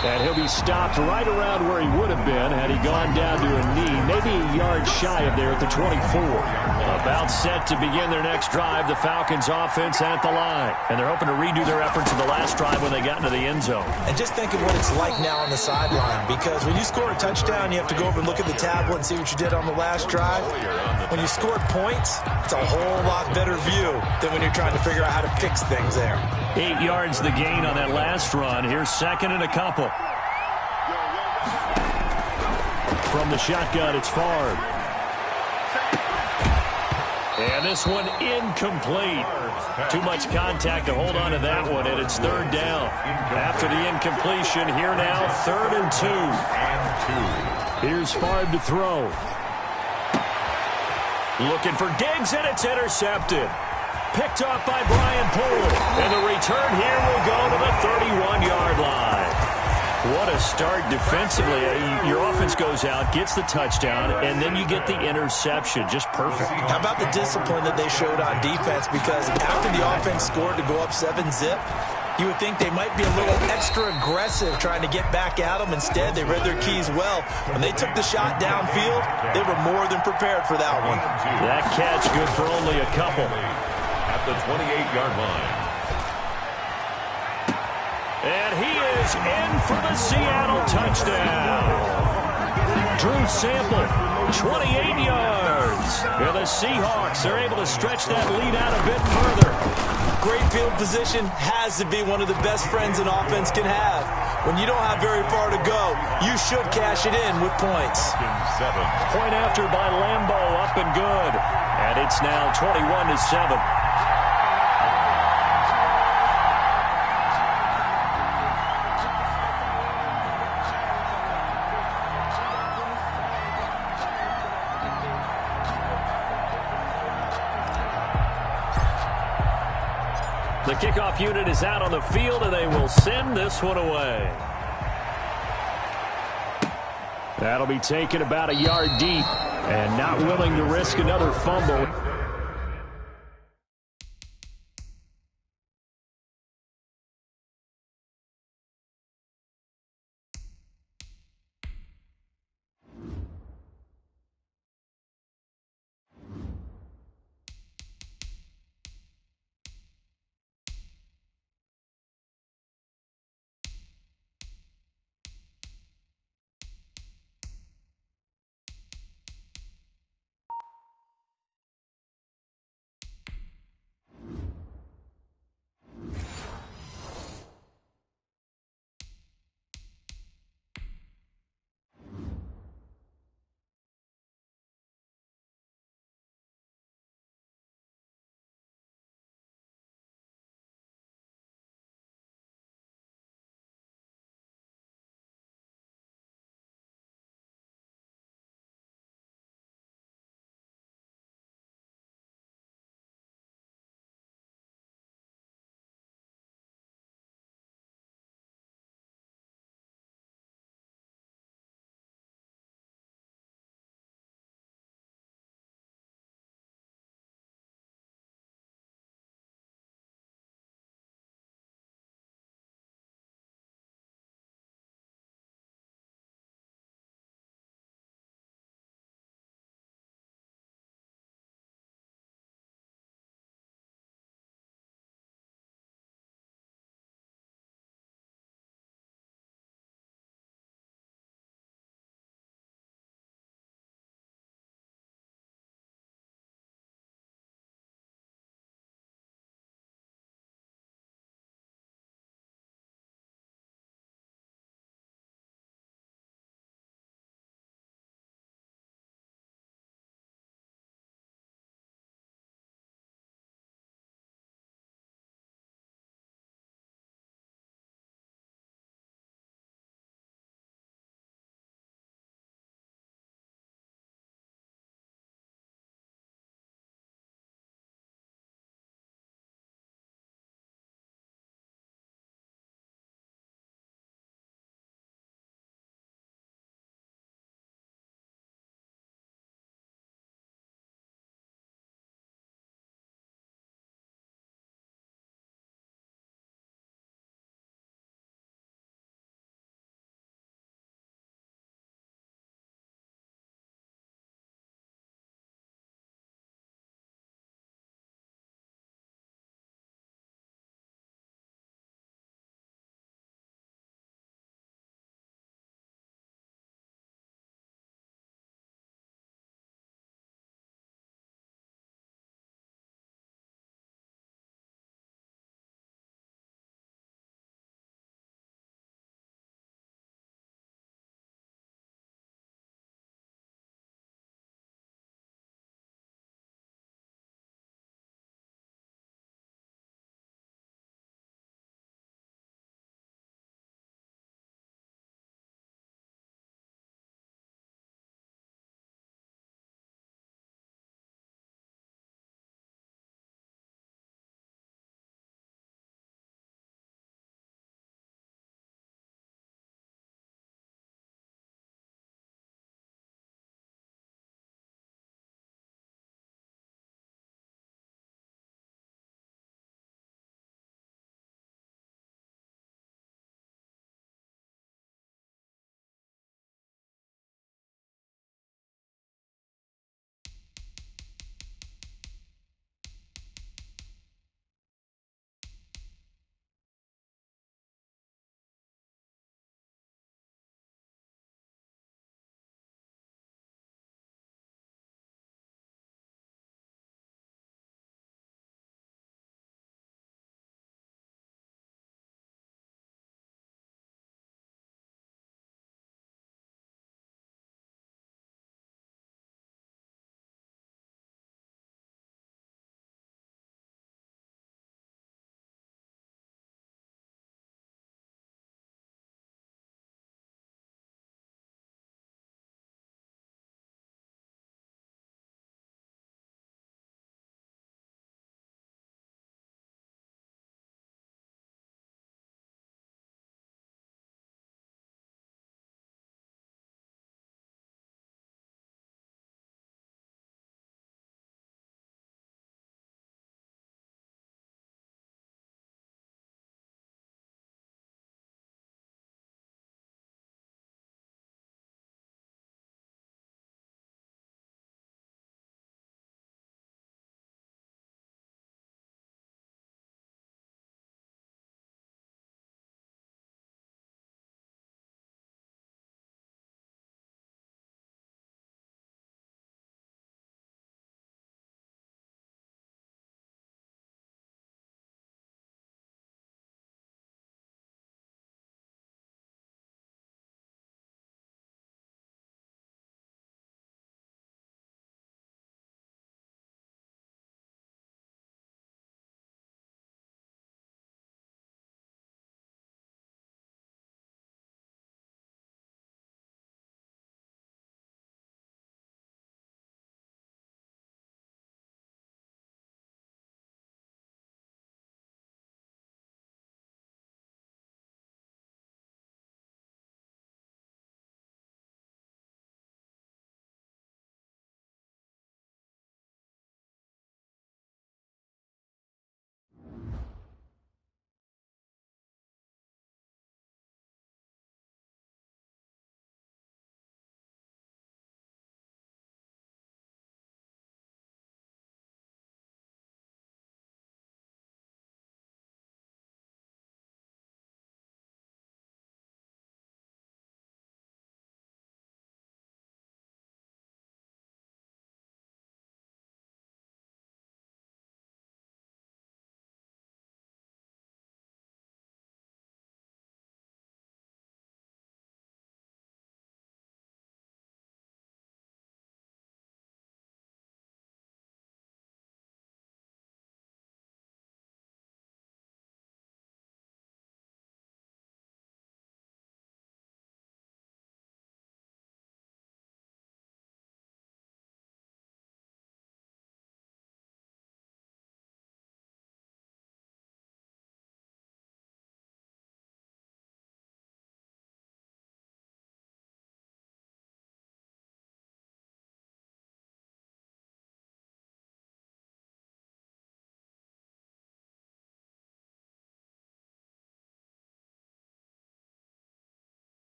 And he'll be stopped right around where he would have been had he gone down to a knee, maybe a yard shy of there at the 24. About set to begin their next drive, the Falcons offense at the line. And they're hoping to redo their efforts in the last drive when they got into the end zone. And just think of what it's like now on the sideline, because when you score a touchdown, you have to go over and look at the tablet and see what you did on the last drive. When you scored points, it's a whole lot better view than when you're trying to figure out how to fix things there. 8 yards the gain on that last run. Here's second and a couple. From the shotgun, it's Favre. And this one incomplete. Too much contact to hold on to that one, and it's third down. After the incompletion, here now, 3rd and 2. Here's Favre to throw. Looking for Diggs, and it's intercepted. Picked off by Brian Poole. And the return here will go to the 31-yard line. What a start defensively. Your offense goes out, gets the touchdown, and then you get the interception. Just perfect. How about the discipline that they showed on defense? Because after the offense scored to go up 7-zip, you would think they might be a little extra aggressive trying to get back at them. Instead, they read their keys well. When they took the shot downfield, they were more than prepared for that one. That catch good for only a couple. At the 28-yard line. And he is in for the Seattle touchdown. Drew Sample, 28 yards. And the Seahawks are able to stretch that lead out a bit further. Great field position has to be one of the best friends an offense can have. When you don't have very far to go, you should cash it in with points. Point after by Lambo, up and good. And it's now 21-7. The kickoff unit is out on the field, and they will send this one away. That'll be taken about a yard deep, and not willing to risk another fumble.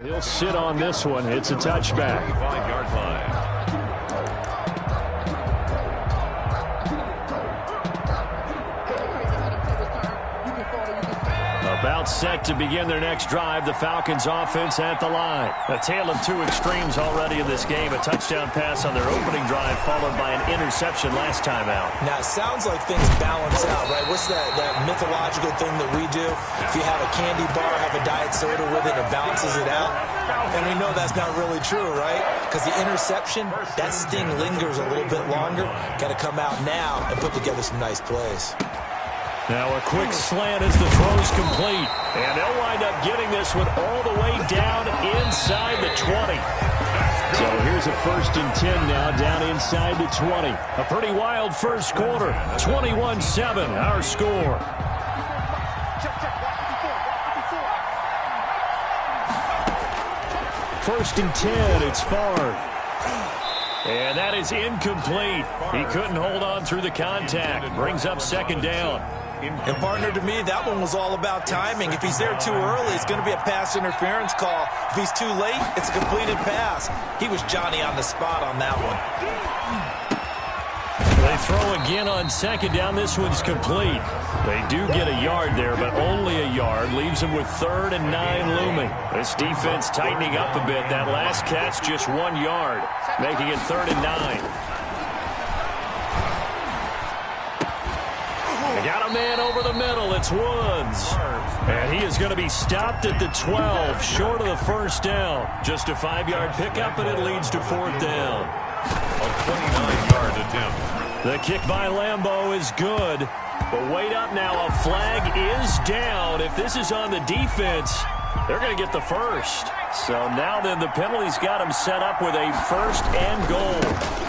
He'll sit on this one. It's a touchback. 5-yard line. About set to begin their next drive. The Falcons offense at the line. A tale of two extremes already in this game. A touchdown pass on their opening drive followed by an interception last time out. Now, it sounds like things balance out, right? What's that mythological thing that we do? If you have a candy bar, have a diet soda with it, it balances it out. And we know that's not really true, right? Because the interception, that sting lingers a little bit longer. Got to come out now and put together some nice plays. Now a quick slant as the throw's complete. And they'll wind up getting this one all the way down inside the 20. So here's a 1st and 10 now down inside the 20. A pretty wild first quarter. 21-7 our score. First and 10, it's Favre. And that is incomplete. He couldn't hold on through the contact. Brings up 2nd down. And partner, to me, that one was all about timing. If he's there too early, it's going to be a pass interference call. If he's too late, it's a completed pass. He was Johnny on the spot on that one. They throw again on 2nd down. This one's complete. They do get a yard there, but only a yard. Leaves them with 3rd and 9 looming. This defense tightening up a bit. That last catch just 1 yard, making it 3rd and 9. They got a man over the middle. It's Woods. And he is going to be stopped at the 12, short of the 1st down. Just a 5-yard pickup, and it leads to 4th down. A 29-yard attempt. The kick by Lambeau is good. But wait up now. A flag is down. If this is on the defense, they're going to get the first. So now then the penalty's got him set up with a 1st and goal.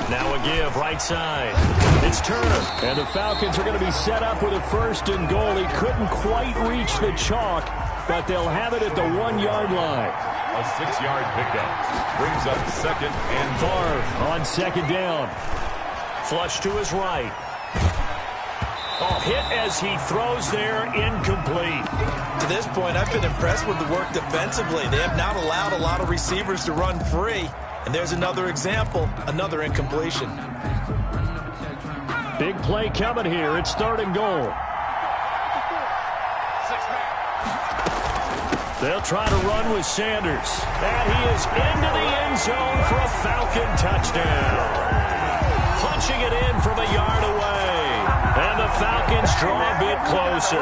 Now a give right side. It's Turner. And the Falcons are going to be set up with a 1st and goal. He couldn't quite reach the chalk, but they'll have it at the 1-yard line. A 6-yard pickup. Brings up 2nd and Favre on 2nd down. Flush to his right. Oh, hit as he throws there, incomplete. To this point, I've been impressed with the work defensively. They have not allowed a lot of receivers to run free. And there's another example, another incompletion. Big play coming here. It's 3rd and goal. They'll try to run with Sanders. And he is into the end zone for a Falcon touchdown. Punching it in from a yard away. And the Falcons draw a bit closer.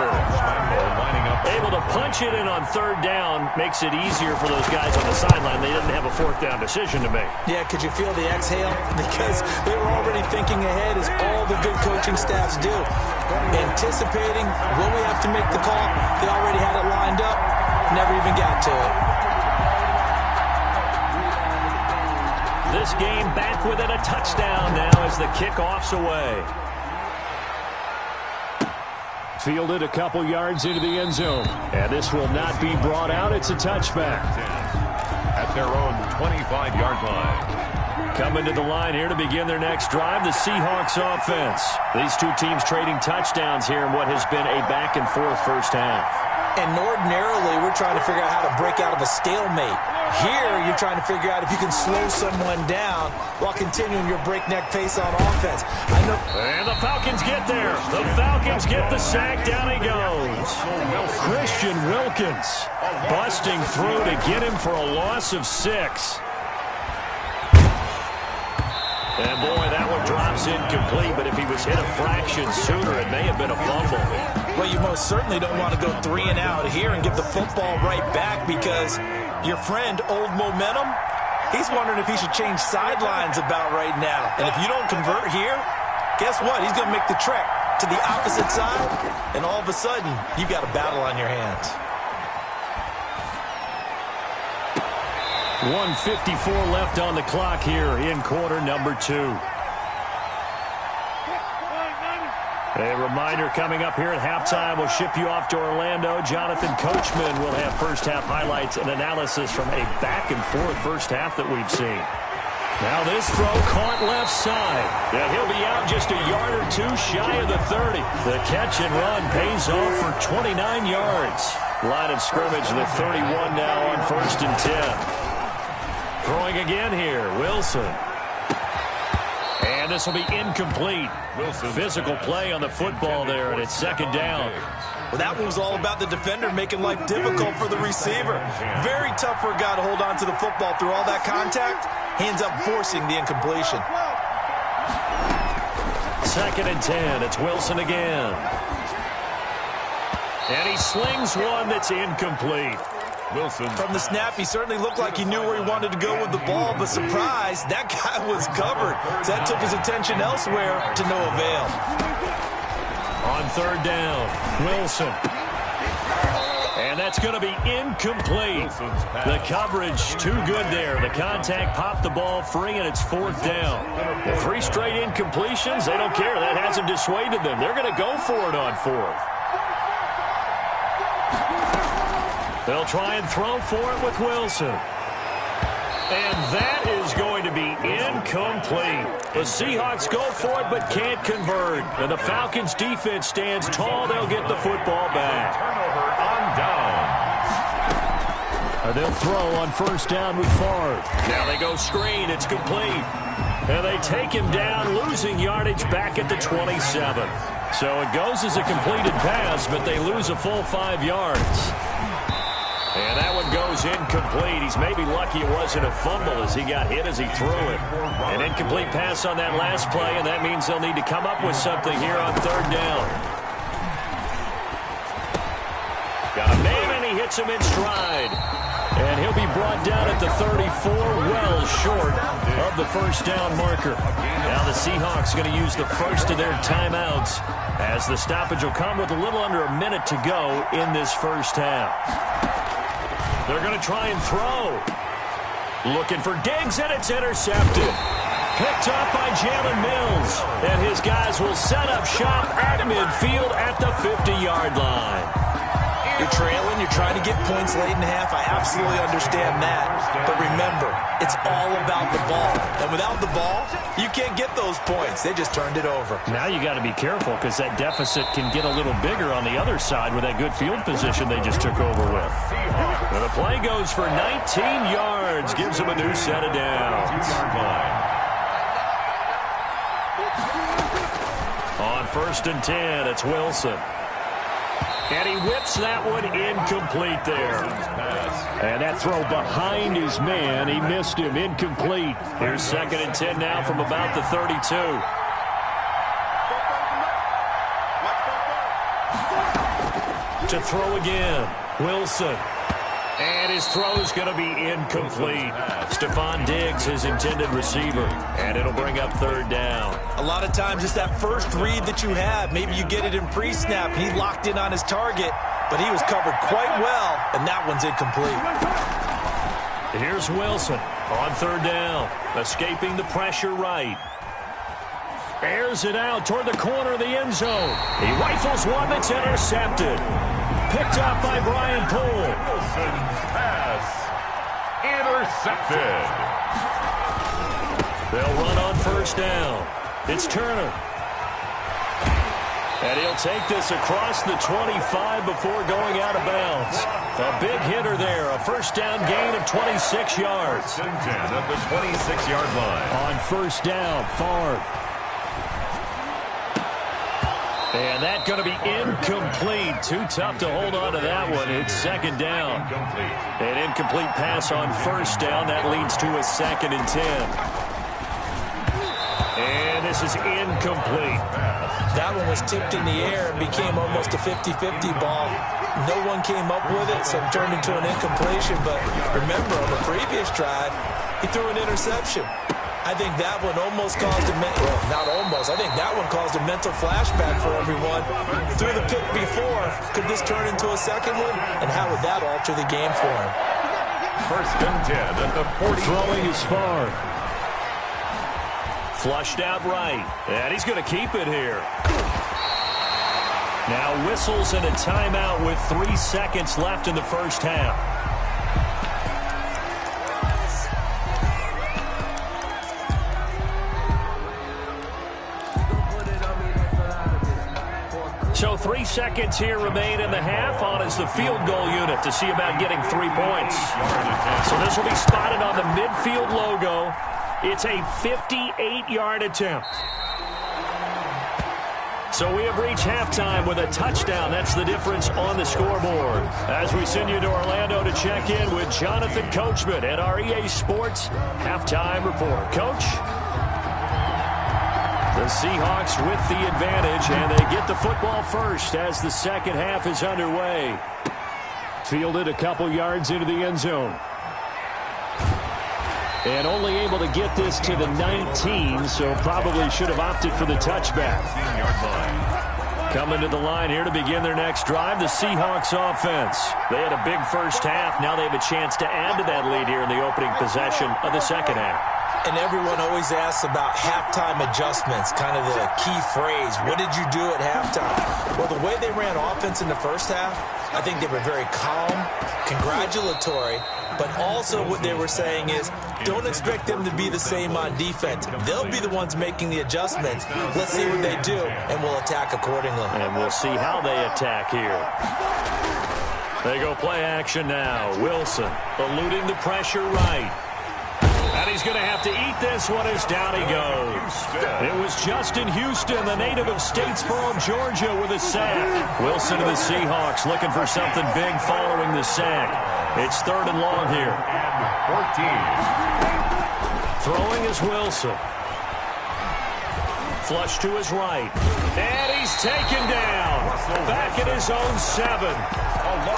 Able to punch it in on 3rd down makes it easier for those guys on the sideline. They didn't have a 4th down decision to make. Yeah, could you feel the exhale? Because they were already thinking ahead, as all the good coaching staffs do. Anticipating, will we have to make the call? They already had it lined up. Never even got to it. This game back within a touchdown now as the kickoff's away. Fielded a couple yards into the end zone. And this will not be brought out. It's a touchback. At their own 25-yard line. Coming to the line here to begin their next drive, the Seahawks offense. These two teams trading touchdowns here in what has been a back-and-forth first half. And ordinarily, we're trying to figure out how to break out of a stalemate. Here, you're trying to figure out if you can slow someone down while continuing your breakneck pace on offense. And the Falcons get there. The Falcons get the sack. Down he goes. Christian Wilkins busting through to get him for a loss of 6. And boy, that one drops incomplete, but if he was hit a fraction sooner, it may have been a fumble. Well, you most certainly don't want to go 3 and out here and give the football right back, because your friend, Old Momentum, he's wondering if he should change sidelines about right now. And if you don't convert here, guess what? He's going to make the trek to the opposite side, and all of a sudden, you've got a battle on your hands. 1:54 left on the clock here in quarter number 2. A reminder coming up here at halftime. We'll ship you off to Orlando. Jonathan Coachman will have first-half highlights and analysis from a back-and-forth first half that we've seen. Now this throw caught left side. And he'll be out just a yard or two shy of the 30. The catch and run pays off for 29 yards. Line of scrimmage, the 31 now on 1st and 10. Throwing again here, Wilson. And this will be incomplete. Physical play on the football there, and it's 2nd down. Well, that one was all about the defender making life difficult for the receiver. Very tough for a guy to hold on to the football through all that contact. Hands up, forcing the incompletion. 2nd and 10. It's Wilson again. And he slings one that's incomplete. Wilson. From the snap, he certainly looked like he knew where he wanted to go with the ball, but surprise, that guy was covered. So that took his attention elsewhere to no avail. On 3rd down, Wilson. And that's going to be incomplete. The coverage too good there. The contact popped the ball free, and it's 4th down. The 3 straight incompletions, they don't care. That hasn't dissuaded them. They're going to go for it on 4th. They'll try and throw for it with Wilson. And that is going to be incomplete. The Seahawks go for it but can't convert. And the Falcons defense stands tall. They'll get the football back. Turnover on down. They'll throw on 1st down with Favre. Now they go screen. It's complete. And they take him down, losing yardage back at the 27. So it goes as a completed pass, but they lose a full 5 yards. And that one goes incomplete. He's maybe lucky it wasn't a fumble as he got hit as he threw it. An incomplete pass on that last play, and that means they'll need to come up with something here on 3rd down. Got a man, and he hits him in stride. And he'll be brought down at the 34, well short of the 1st down marker. Now the Seahawks going to use the first of their timeouts as the stoppage will come with a little under a minute to go in this 1st half. They're going to try and throw. Looking for Diggs, and it's intercepted. Picked up by Jalen Mills. And his guys will set up shop at midfield at the 50-yard line. You're trailing, you're trying to get points late in half. I absolutely understand that. But remember, it's all about the ball. And without the ball, you can't get those points. They just turned it over. Now you got to be careful because that deficit can get a little bigger on the other side with that good field position they just took over with. Now the play goes for 19 yards, gives them a new set of downs. On 1st and 10, it's Wilson. And he whips that one incomplete there. And that throw behind his man, he missed him, incomplete. Here's 2nd and 10 now from about the 32. To throw again, Wilson. And his throw is going to be incomplete. Stephon Diggs, his intended receiver. And it'll bring up 3rd down. A lot of times it's that first read that you have. Maybe you get it in pre-snap. He locked in on his target, but he was covered quite well, and that one's incomplete. Here's Wilson on 3rd down. Escaping the pressure right. Airs it out toward the corner of the end zone. He rifles one that's intercepted. Picked up by Brian Poole. Wilson's pass intercepted. They'll run on 1st down. It's Turner. And he'll take this across the 25 before going out of bounds. A big hitter there. A 1st down gain of 26 yards. 1st and 10 at the 26-yard line. On 1st down, Favre. And that's going to be incomplete. Too tough to hold on to that one. It's 2nd down. An incomplete pass on 1st down. That leads to a 2nd and 10. And this is incomplete. That one was tipped in the air and became almost a 50-50 ball. No one came up with it, so it turned into an incompletion. But remember, on the previous drive, he threw an interception. I think that one almost caused a not almost. I think that one caused a mental flashback for everyone. Threw the pick before. Could this turn into a second one? And how would that alter the game for him? 1st and 10 at the 40. Throwing is far. Flushed out right. And he's going to keep it here. Now whistles and a timeout with 3 seconds left in the 1st half. So 3 seconds here remain in the half. On is the field goal unit to see about getting 3 points. So this will be spotted on the midfield logo. It's a 58-yard attempt. So we have reached halftime with a touchdown. That's the difference on the scoreboard. As we send you to Orlando to check in with Jonathan Coachman at our EA Sports Halftime Report. Coach? The Seahawks with the advantage, and they get the football first as the second half is underway. Fielded a couple yards into the end zone. And only able to get this to the 19, so probably should have opted for the touchback. Coming to the line here to begin their next drive, the Seahawks offense. They had a big first half. Now they have a chance to add to that lead here in the opening possession of the second half. And everyone always asks about halftime adjustments, kind of the key phrase. What did you do at halftime? Well, the way they ran offense in the first half, I think they were very calm, congratulatory, but also what they were saying is don't expect them to be the same on defense. They'll be the ones making the adjustments. Let's see what they do, and we'll attack accordingly. And we'll see how they attack here. They go play action now. Wilson eluding the pressure right. And he's going to have to eat this one as down he goes. It was Justin Houston, the native of Statesboro, Georgia, with a sack. Wilson of the Seahawks looking for something big following the sack. It's 3rd and long here. 14. Throwing is Wilson. Flush to his right. And he's taken down. Back at his own 7.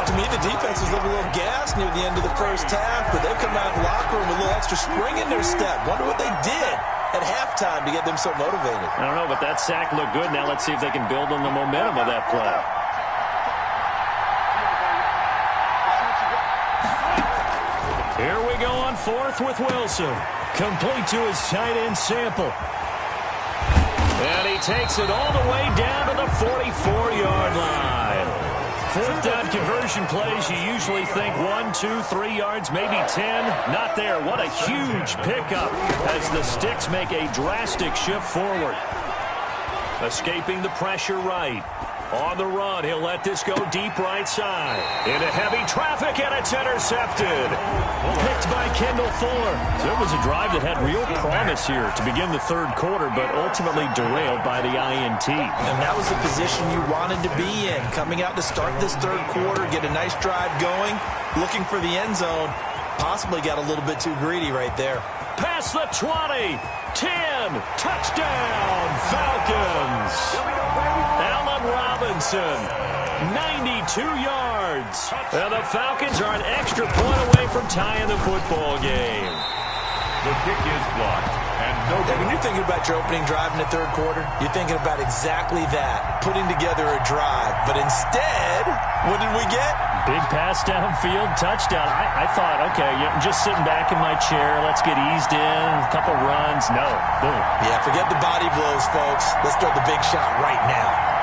To me, the defense was a little gassed near the end of the first half, but they've come out of the locker room with a little extra spring in their step. Wonder what they did at halftime to get them so motivated. I don't know, but that sack looked good. Now let's see if they can build on the momentum of that play. Here we go on 4th with Wilson. Complete to his tight end Sample. And he takes it all the way down to the 44-yard line. 4th down conversion plays, you usually think 1, 2, 3 yards, maybe 10. Not there. What a huge pickup as the Sticks make a drastic shift forward. Escaping the pressure right. On the run, he'll let this go deep right side. Into heavy traffic, and it's intercepted. Picked by Kendall Fuller. So it was a drive that had real promise here to begin the 3rd quarter, but ultimately derailed by the INT. And that was the position you wanted to be in. Coming out to start this 3rd quarter, get a nice drive going, looking for the end zone. Possibly got a little bit too greedy right there. Past the 20, 10, touchdown, Falcons. Allen Robinson, 92 yards. And the Falcons are an extra point away from tying the football game. The kick is blocked. And when you're thinking about your opening drive in the 3rd quarter, you're thinking about exactly that, putting together a drive. But instead, what did we get? Big pass downfield, touchdown. I thought, okay, just sitting back in my chair, let's get eased in, a couple runs. No, boom. Yeah, forget the body blows, folks. Let's throw the big shot right now.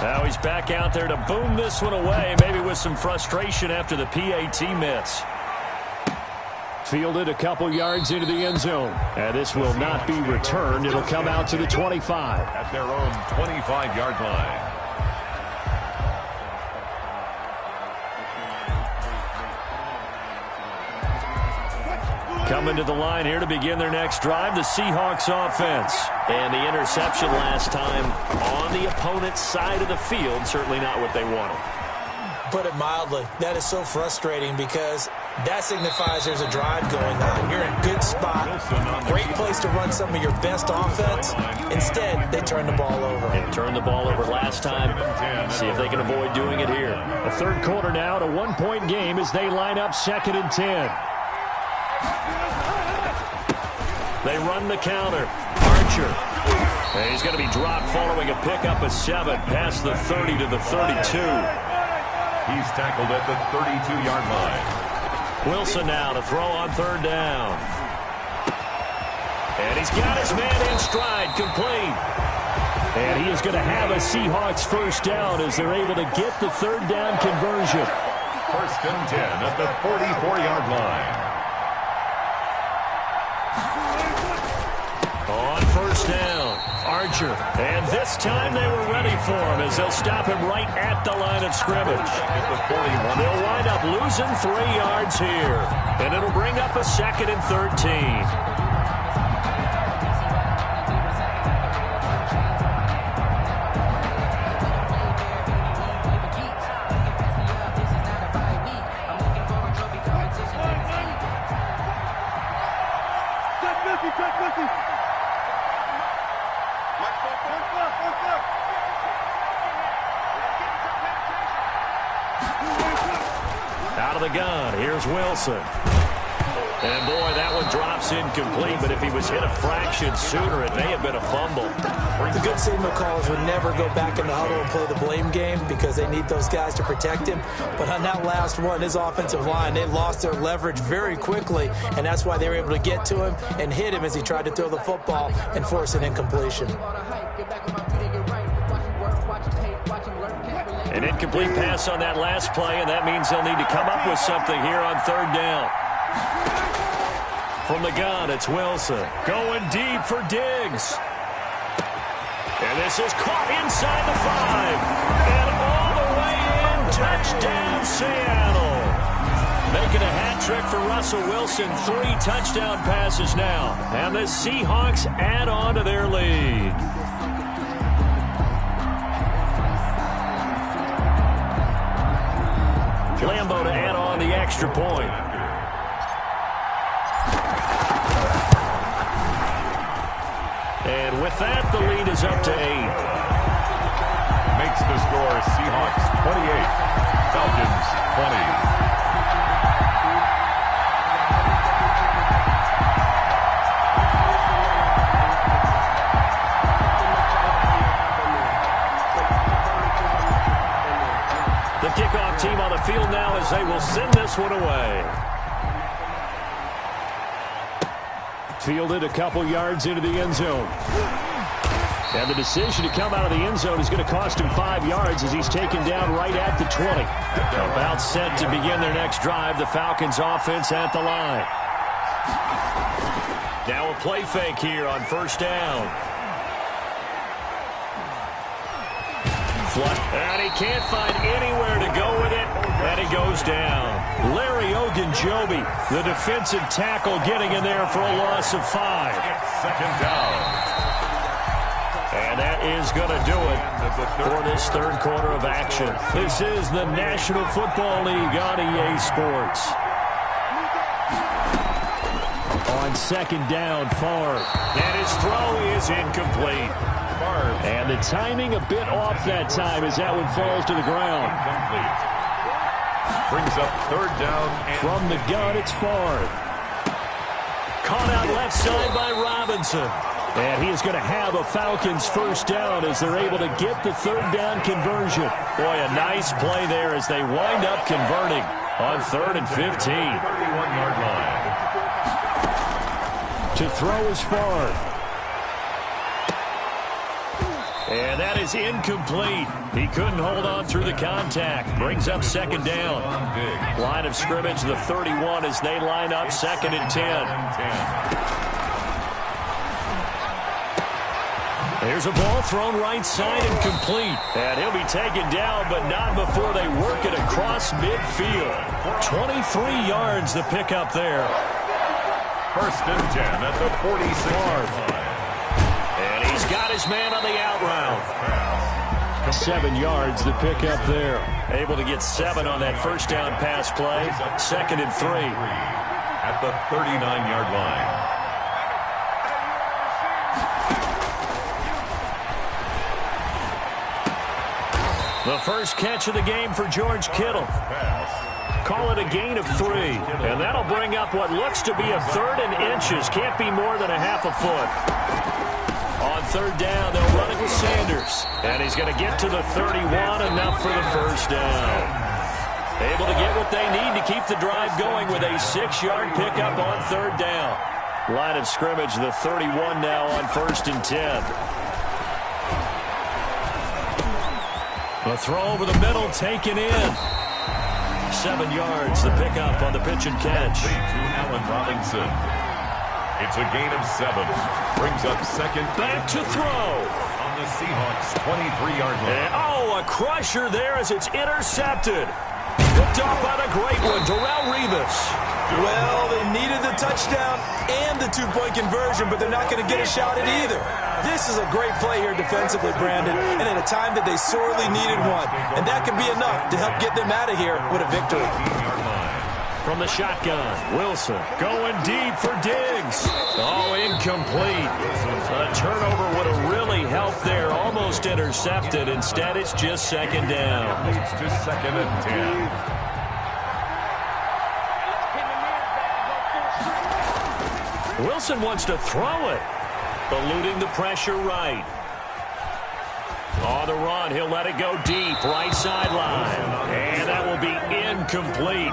Now he's back out there to boom this one away, maybe with some frustration after the PAT miss. Fielded a couple yards into the end zone. And this will not be returned. It'll come out to the 25. At their own 25-yard line. Coming to the line here to begin their next drive, the Seahawks offense. And the interception last time on the opponent's side of the field, certainly not what they wanted. Put it mildly, that is so frustrating because that signifies there's a drive going on. You're in a good spot, great place to run some of your best offense. Instead, they turn the ball over. They turned the ball over last time. See if they can avoid doing it here. The 3rd quarter now, a 1-point game as they line up 2nd and 10. They run the counter. Archer. And he's going to be dropped following a pickup of 7 past the 30 to the 32. He's tackled at the 32-yard line. Wilson now to throw on 3rd down. And he's got his man in stride, complete. And he is going to have a Seahawks first down as they're able to get the third down conversion. First and 10 at the 44-yard line. On first down, Archer. And this time they were ready for him as they'll stop him right at the line of scrimmage. They'll wind up losing 3 yards here. And it'll bring up a 2nd and 13. Out of the gun, here's Wilson. And boy, that one drops incomplete, but if he was hit a fraction sooner, it may have been a fumble. The good signal callers would never go back in the huddle and play the blame game because they need those guys to protect him. But on that last one, his offensive line, they lost their leverage very quickly, and that's why they were able to get to him and hit him as he tried to throw the football and force an incompletion. An incomplete pass on that last play, and that means they'll need to come up with something here on third down. From the gun, it's Wilson. Going deep for Diggs. And this is caught inside the 5. And all the way in, touchdown Seattle. Making a hat trick for Russell Wilson. 3 touchdown passes now. And the Seahawks add on to their lead. Lambo to add on the extra point. And with that, the lead is up to 8. Makes the score Seahawks 28, Falcons 20. The kickoff team on the field now as they will send this one away. Fielded a couple yards into the end zone. And the decision to come out of the end zone is going to cost him 5 yards as he's taken down right at the 20. About set to begin their next drive. The Falcons offense at the line. Now a play fake here on first down. And he can't find anywhere to go with it, and he goes down. Larry Ogunjobi, the defensive tackle, getting in there for a loss of 5. Second down. And that is going to do it for this third quarter of action. This is the National Football League on EA Sports. On second down, Favre. And his throw is incomplete. And the timing a bit off that time as that one falls to the ground. Brings up third down. From the gun, it's Favre. Caught out left side by Robinson. And he is going to have a Falcons first down as they're able to get the third down conversion. Boy, a nice play there as they wind up converting on 3rd and 15. 31-yard line. To throw is Favre. And that is incomplete. He couldn't hold on through the contact. Brings up second down. Line of scrimmage, the 31 as they line up 2nd and 10. There's a ball thrown right side and complete. And he'll be taken down, but not before they work it across midfield. 23 yards the pickup there. First and 10 at the 46-yard line. And he's got his man on the out route. 7 yards the pickup there. Able to get 7 on that first down pass play. 2nd and 3. At the 39-yard line. The first catch of the game for George Kittle. Call it a gain of 3. And that'll bring up what looks to be a 3rd and inches. Can't be more than a half a foot. On third down, they'll run it with Sanders. And he's going to get to the 31, enough for the first down. Able to get what they need to keep the drive going with a 6-yard pickup on third down. Line of scrimmage, the 31 now on 1st and 10. A throw over the middle, taken in. 7 yards, the pickup on the pitch and catch. To Allen Robinson. It's a gain of 7. Brings up second. Back to throw. On the Seahawks' 23-yard line. And, a crusher there as it's intercepted. Picked off by the great one, Darrelle Revis. Well, they needed the touchdown and the 2-point conversion, but they're not going to get a shot at either. This is a great play here defensively, Brandon, and at a time that they sorely needed one. And that can be enough to help get them out of here with a victory. From the shotgun, Wilson going deep for Diggs. Oh, incomplete. A turnover would have really helped there. Almost intercepted. Instead, it's just second down. It's just second and 10. Wilson wants to throw it. Eluding the pressure right. On the run, he'll let it go deep, right sideline. And that will be incomplete.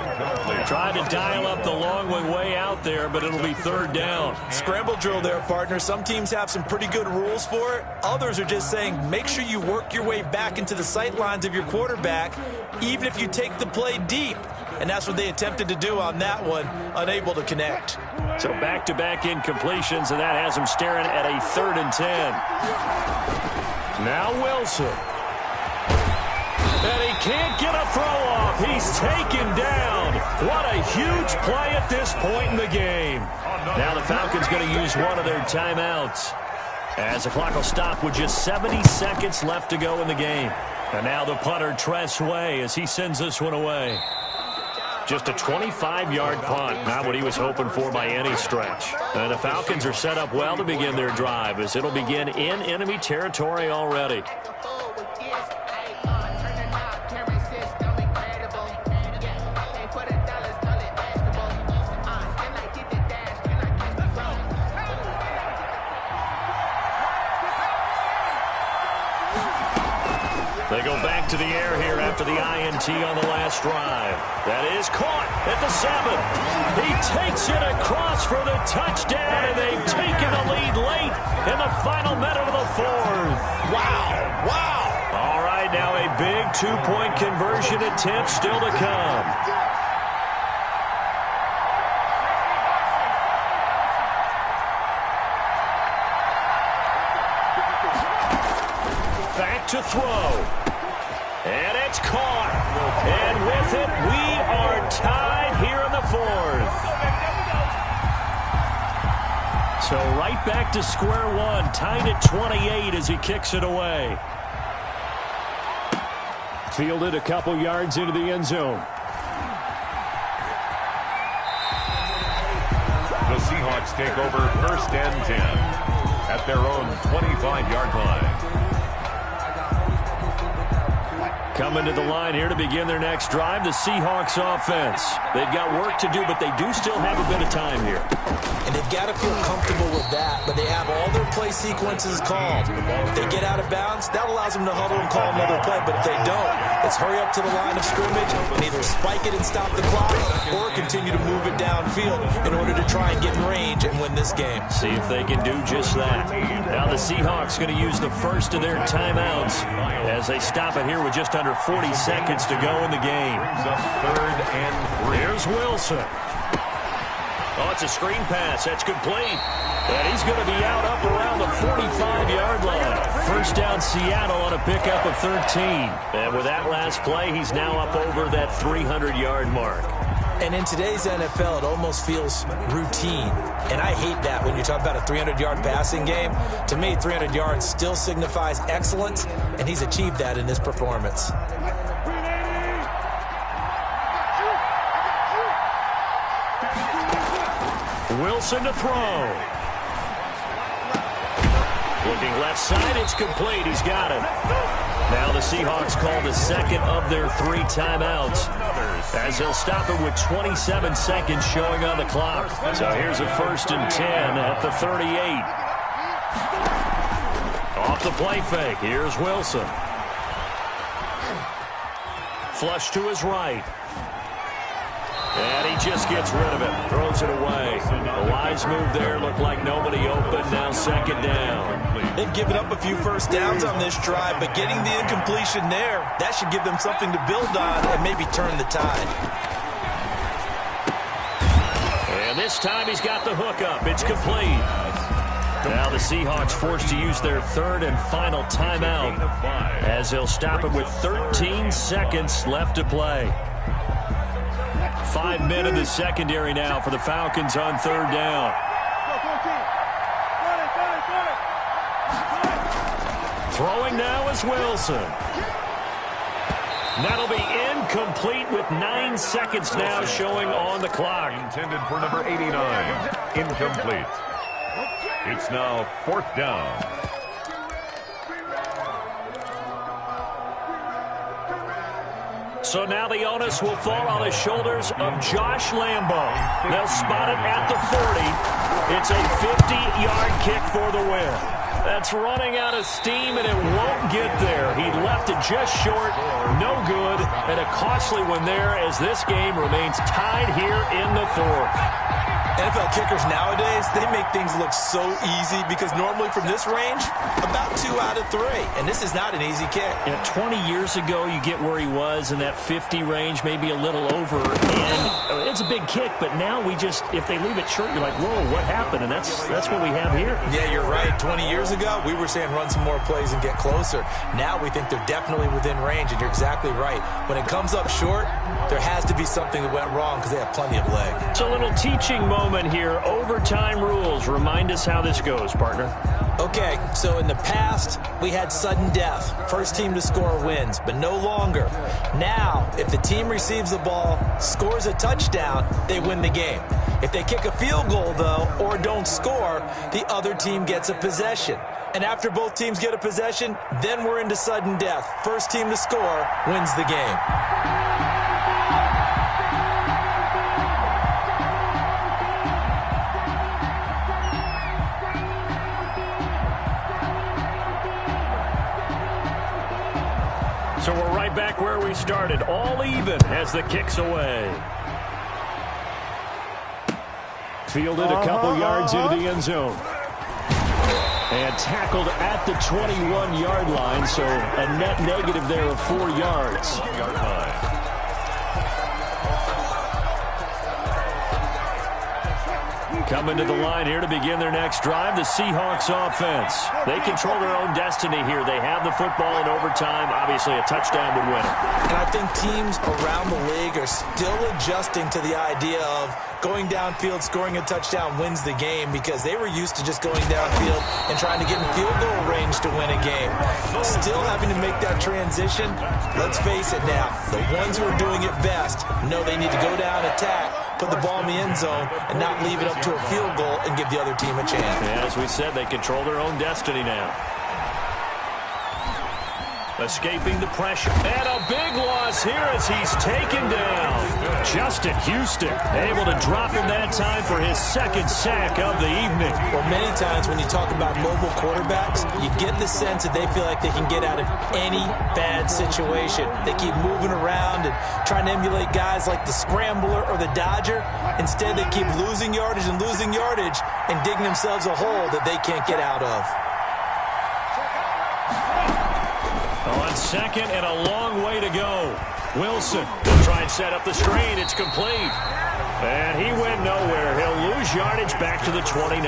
Tried to dial up the long way out there, but it'll be third down. Scramble drill there, partner. Some teams have some pretty good rules for it. Others are just saying make sure you work your way back into the sight lines of your quarterback, even if you take the play deep. And that's what they attempted to do on that one, unable to connect. So back-to-back incompletions, and that has him staring at a 3rd and 10. Now Wilson. And he can't get a throw off. He's taken down. What a huge play at this point in the game. Now the Falcons going to use one of their timeouts, as the clock will stop with just 70 seconds left to go in the game. And now the punter, Tress Way, as he sends this one away. Just a 25-yard punt, not what he was hoping for by any stretch. And the Falcons are set up well to begin their drive, as it'll begin in enemy territory already. They go back to the air here after the INT on the last drive. That is caught at the 7. He takes it across for the touchdown, and they've taken the lead late in the final minute of the 4th. Wow. All right, now a big 2-point conversion attempt still to come. Back to throw. And it's caught. And with it, we are tied here in the 4th. So right back to square one, tied at 28 as he kicks it away. Fielded a couple yards into the end zone. The Seahawks take over 1st and 10 at their own 25-yard line. Coming to the line here to begin their next drive, the Seahawks offense. They've got work to do, but they do still have a bit of time here. And they've got to feel comfortable with that, but they have all their play sequences called. If they get out of bounds, that allows them to huddle and call another play, but if they don't, it's hurry up to the line of scrimmage and either spike it and stop the clock or continue to move it downfield in order to try and get in range and win this game. See if they can do just that. Now the Seahawks going to use the first of their timeouts as they stop it here with just under 40 seconds to go in the game. 3rd and 3. Here's Wilson. Oh, it's a screen pass. That's complete. And he's going to be out up around the 45-yard line. First down Seattle on a pickup of 13. And with that last play, he's now up over that 300-yard mark. And in today's NFL, it almost feels routine. And I hate that when you talk about a 300-yard passing game. To me, 300 yards still signifies excellence, and he's achieved that in this performance. Wilson to throw. Looking left side, it's complete. He's got it. Now the Seahawks call the second of their 3 timeouts, as they'll stop it with 27 seconds showing on the clock. So here's a 1st and 10 at the 38. Off the play fake. Here's Wilson. Flush to his right. And he just gets rid of it. Throws it away. A wise move there. Looked like nobody open. Now second down. They've given up a few first downs on this drive, but getting the incompletion there, that should give them something to build on and maybe turn the tide. And this time he's got the hook up. It's complete. Now the Seahawks forced to use their third and final timeout as they'll stop it with 13 seconds left to play. 5 men in the secondary now for the Falcons on third down. Throwing now is Wilson. That'll be incomplete with 9 seconds now showing on the clock. Intended for number 89. Incomplete. It's now fourth down. So now the onus will fall on the shoulders of Josh Lambo. They'll spot it at the 40. It's a 50-yard kick for the win. That's running out of steam, and it won't get there. He left it just short, no good, and a costly one there as this game remains tied here in the fourth. NFL kickers nowadays, they make things look so easy because normally from this range, about 2 out of 3. And this is not an easy kick. Yeah, 20 years ago, you get where he was in that 50 range, maybe a little over. And it's a big kick, but now we just, if they leave it short, you're like, whoa, what happened? And that's what we have here. Yeah, you're right. 20 years ago, we were saying run some more plays and get closer. Now we think they're definitely within range, and you're exactly right. When it comes up short, there has to be something that went wrong because they have plenty of leg. It's a little teaching moment here. Overtime rules. Remind us how this goes, partner. Okay, so in the past, we had sudden death. First team to score wins, but no longer. Now, if the team receives the ball, scores a touchdown, they win the game. If they kick a field goal, though, or don't score, the other team gets a possession. And after both teams get a possession, then we're into sudden death. First team to score wins the game. So we're right back where we started, all even as the kick's away. Fielded a couple yards into the end zone. And tackled at the 21-yard line, so a net negative there of 4 yards. Coming to the line here to begin their next drive, the Seahawks offense. They control their own destiny here. They have the football in overtime. Obviously, a touchdown would win it. And I think teams around the league are still adjusting to the idea of going downfield, scoring a touchdown wins the game because they were used to just going downfield and trying to get in field goal range to win a game. Still having to make that transition. Let's face it now, the ones who are doing it best know they need to go down, attack, put the ball in the end zone, and not leave it up to a field goal and give the other team a chance. Yeah, as we said, they control their own destiny now. Escaping the pressure. And a big loss here as he's taken down. Justin Houston able to drop him that time for his second sack of the evening. Well, many times when you talk about mobile quarterbacks, you get the sense that they feel like they can get out of any bad situation. They keep moving around and trying to emulate guys like the Scrambler or the Dodger. Instead, they keep losing yardage and digging themselves a hole that they can't get out of. On second and a long way to go. Wilson will try and set up the screen. It's complete. And he went nowhere. He'll lose yardage back to the 29.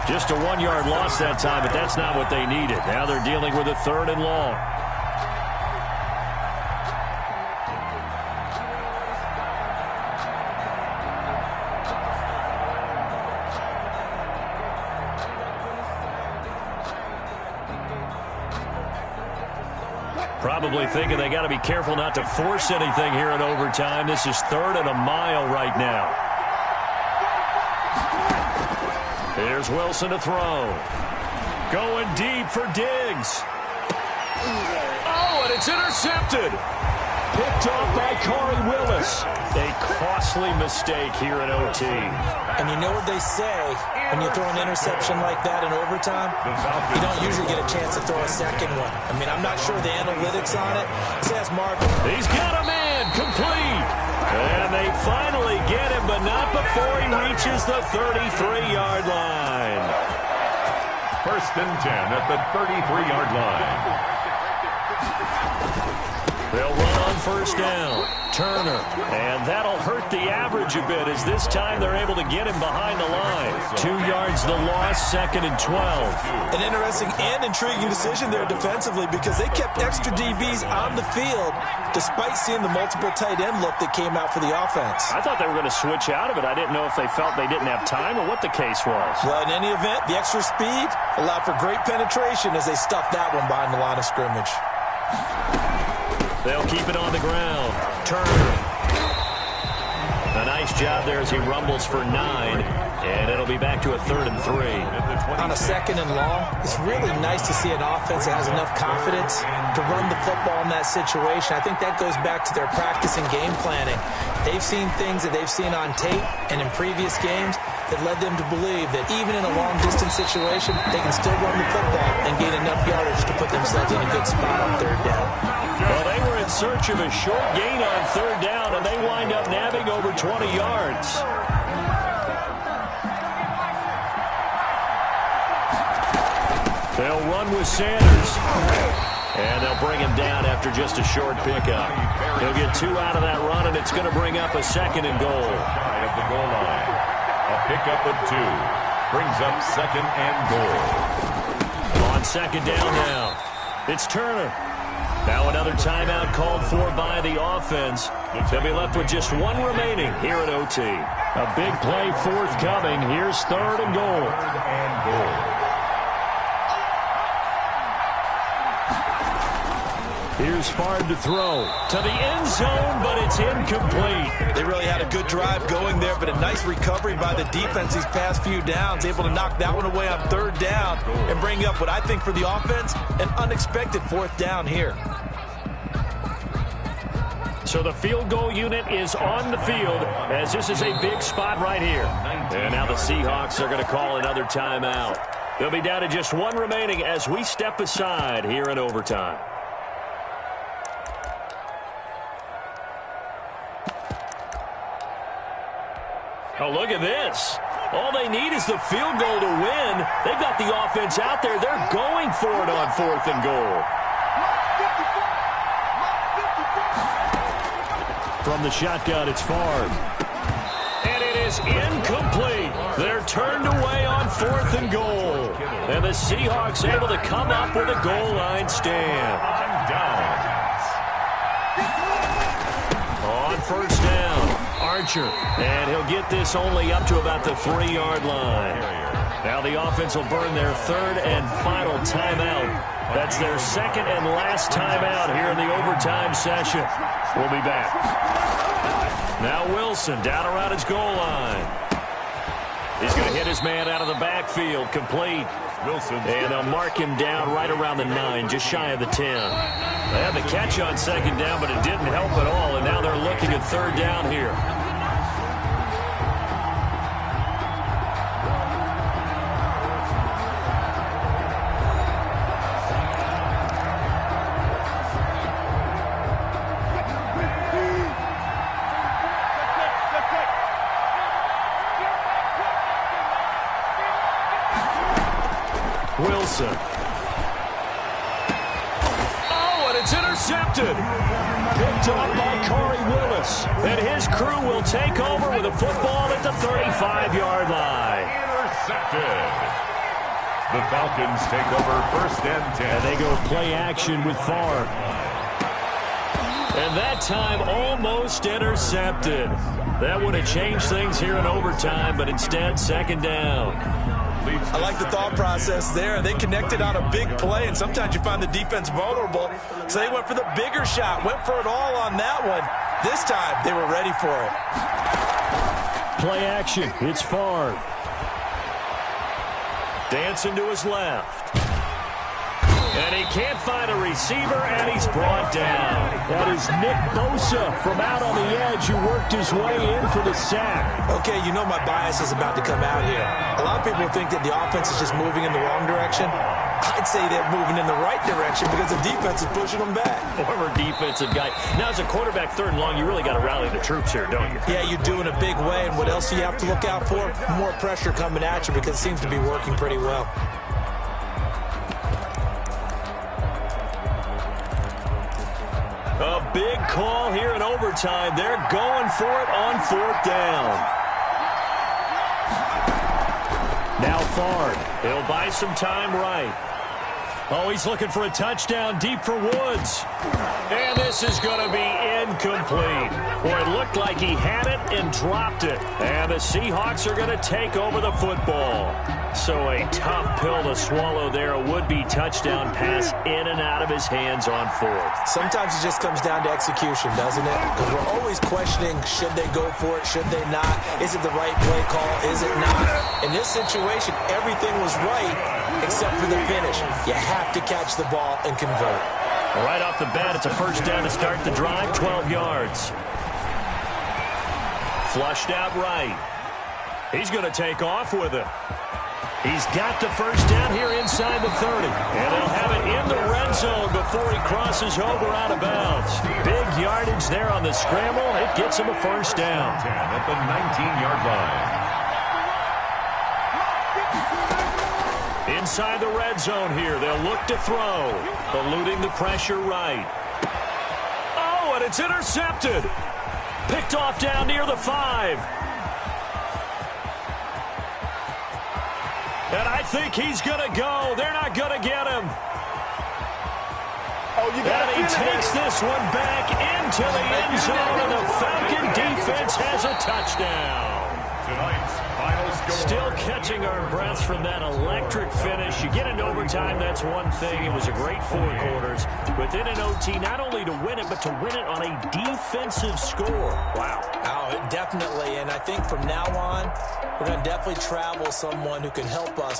Just a 1-yard loss that time, but that's not what they needed. Now they're dealing with a 3rd and long. Probably thinking they got to be careful not to force anything here in overtime. This is 3rd and a mile right now. Here's Wilson to throw. Going deep for Diggs. Oh, and it's intercepted. Picked off by Corey Willis. A costly mistake here in OT. And you know what they say when you throw an interception like that in overtime? You don't usually get a chance to throw a second one. I mean, I'm not sure the analytics on it. Let's ask Mark. He's got a man complete. And they finally before he reaches the 33-yard line. 1st and 10 at the 33-yard line. They'll run on 1st down. Turner. And that'll hurt the average a bit as this time they're able to get him behind the line. 2 yards the loss, 2nd and 12. An interesting and intriguing decision there defensively because they kept extra DBs on the field despite seeing the multiple tight end look that came out for the offense. I thought they were going to switch out of it. I didn't know if they felt they didn't have time or what the case was. Well, in any event, the extra speed allowed for great penetration as they stuffed that one behind the line of scrimmage. They'll keep it on the ground. Turner. A nice job there as he rumbles for 9. And it'll be back to a 3rd and 3. On a 2nd and long, it's really nice to see an offense that has enough confidence to run the football in that situation. I think that goes back to their practice and game planning. They've seen things that they've seen on tape and in previous games that led them to believe that even in a long-distance situation, they can still run the football and gain enough yardage to put themselves in a good spot on 3rd down. Well, they were in search of a short gain on 3rd down, and they wind up nabbing over 20 yards. They'll run with Sanders. And they'll bring him down after just a short pickup. He'll get 2 out of that run, and it's going to bring up a 2nd and goal. At the goal line. A pickup of 2. Brings up 2nd and goal. On 2nd down now. It's Turner. Now another timeout called for by the offense. They'll be left with just 1 remaining here at OT. A big play forthcoming. Here's 3rd and goal. Here's Favre to throw to the end zone, but it's incomplete. They really had a good drive going there, but a nice recovery by the defense these past few downs, able to knock that one away on 3rd down and bring up what I think for the offense, an unexpected 4th down here. So the field goal unit is on the field as this is a big spot right here. And now the Seahawks are going to call another timeout. They'll be down to just 1 remaining as we step aside here in overtime. Oh, look at this. All they need is the field goal to win. They've got the offense out there. They're going for it on 4th and goal. From the shotgun, it's Favre. And it is incomplete. They're turned away on 4th and goal. And the Seahawks able to come up with a goal line stand. On 1st down. Archer, and he'll get this only up to about the 3-yard line. Now the offense will burn their 3rd and final timeout. That's their 2nd and last timeout here in the overtime session. We'll be back. Now Wilson down around his goal line. He's going to hit his man out of the backfield, complete. Wilson. And they'll mark him down right around the 9, just shy of the 10. They had the catch on 2nd down, but it didn't help at all, and now they're looking at 3rd down here. Wilson. Oh, and it's intercepted. Picked up by Corey Willis. And his crew will take over with a football at the 35-yard line. Intercepted. The Falcons take over 1st and 10. And they go play action with Favre. And that time almost intercepted. That would have changed things here in overtime, but instead 2nd down. I like the thought process there. They connected on a big play, and sometimes you find the defense vulnerable. So they went for the bigger shot, went for it all on that one. This time, they were ready for it. Play action. It's Favre. Dancing to his left. And he can't find a receiver, and he's brought down. That is Nick Bosa from out on the edge who worked his way in for the sack. Okay, you know my bias is about to come out here. A lot of people think that the offense is just moving in the wrong direction. I'd say they're moving in the right direction because the defense is pushing them back. Former defensive guy. Now, as a quarterback, 3rd and long, you really got to rally the troops here, don't you? Yeah, you do in a big way. And what else do you have to look out for? More pressure coming at you because it seems to be working pretty well. A big call here in overtime. They're going for it on 4th down. Now Fard. He'll buy some time right. Oh, he's looking for a touchdown deep for Woods. And this is going to be incomplete. Boy, it looked like he had it and dropped it. And the Seahawks are going to take over the football. So a tough pill to swallow there. A would-be touchdown pass in and out of his hands on 4th. Sometimes it just comes down to execution, doesn't it? Because we're always questioning, should they go for it, should they not? Is it the right play call, is it not? In this situation, everything was right except for the finish. You have to catch the ball and convert. Right off the bat, it's a 1st down to start the drive, 12 yards. Flushed out right. He's going to take off with it. He's got the 1st down here inside the 30. And they'll have it in the red zone before he crosses over out of bounds. Big yardage there on the scramble. It gets him a 1st down. At the 19-yard line. Inside the red zone here. They'll look to throw. Eluding the pressure right. Oh, and it's intercepted. Picked off down near the 5. And I think he's going to go. They're not going to get him. Oh, you got and he takes this one back into the end zone, and the Falcon defense has a touchdown. Tonight's final score. Still catching our breaths from that electric finish. You get into overtime, that's one thing. It was a great 4 quarters. But then in OT, not only to win it, but to win it on a defensive score. Wow. Oh, definitely. And I think from now on, we're going to definitely travel someone who can help us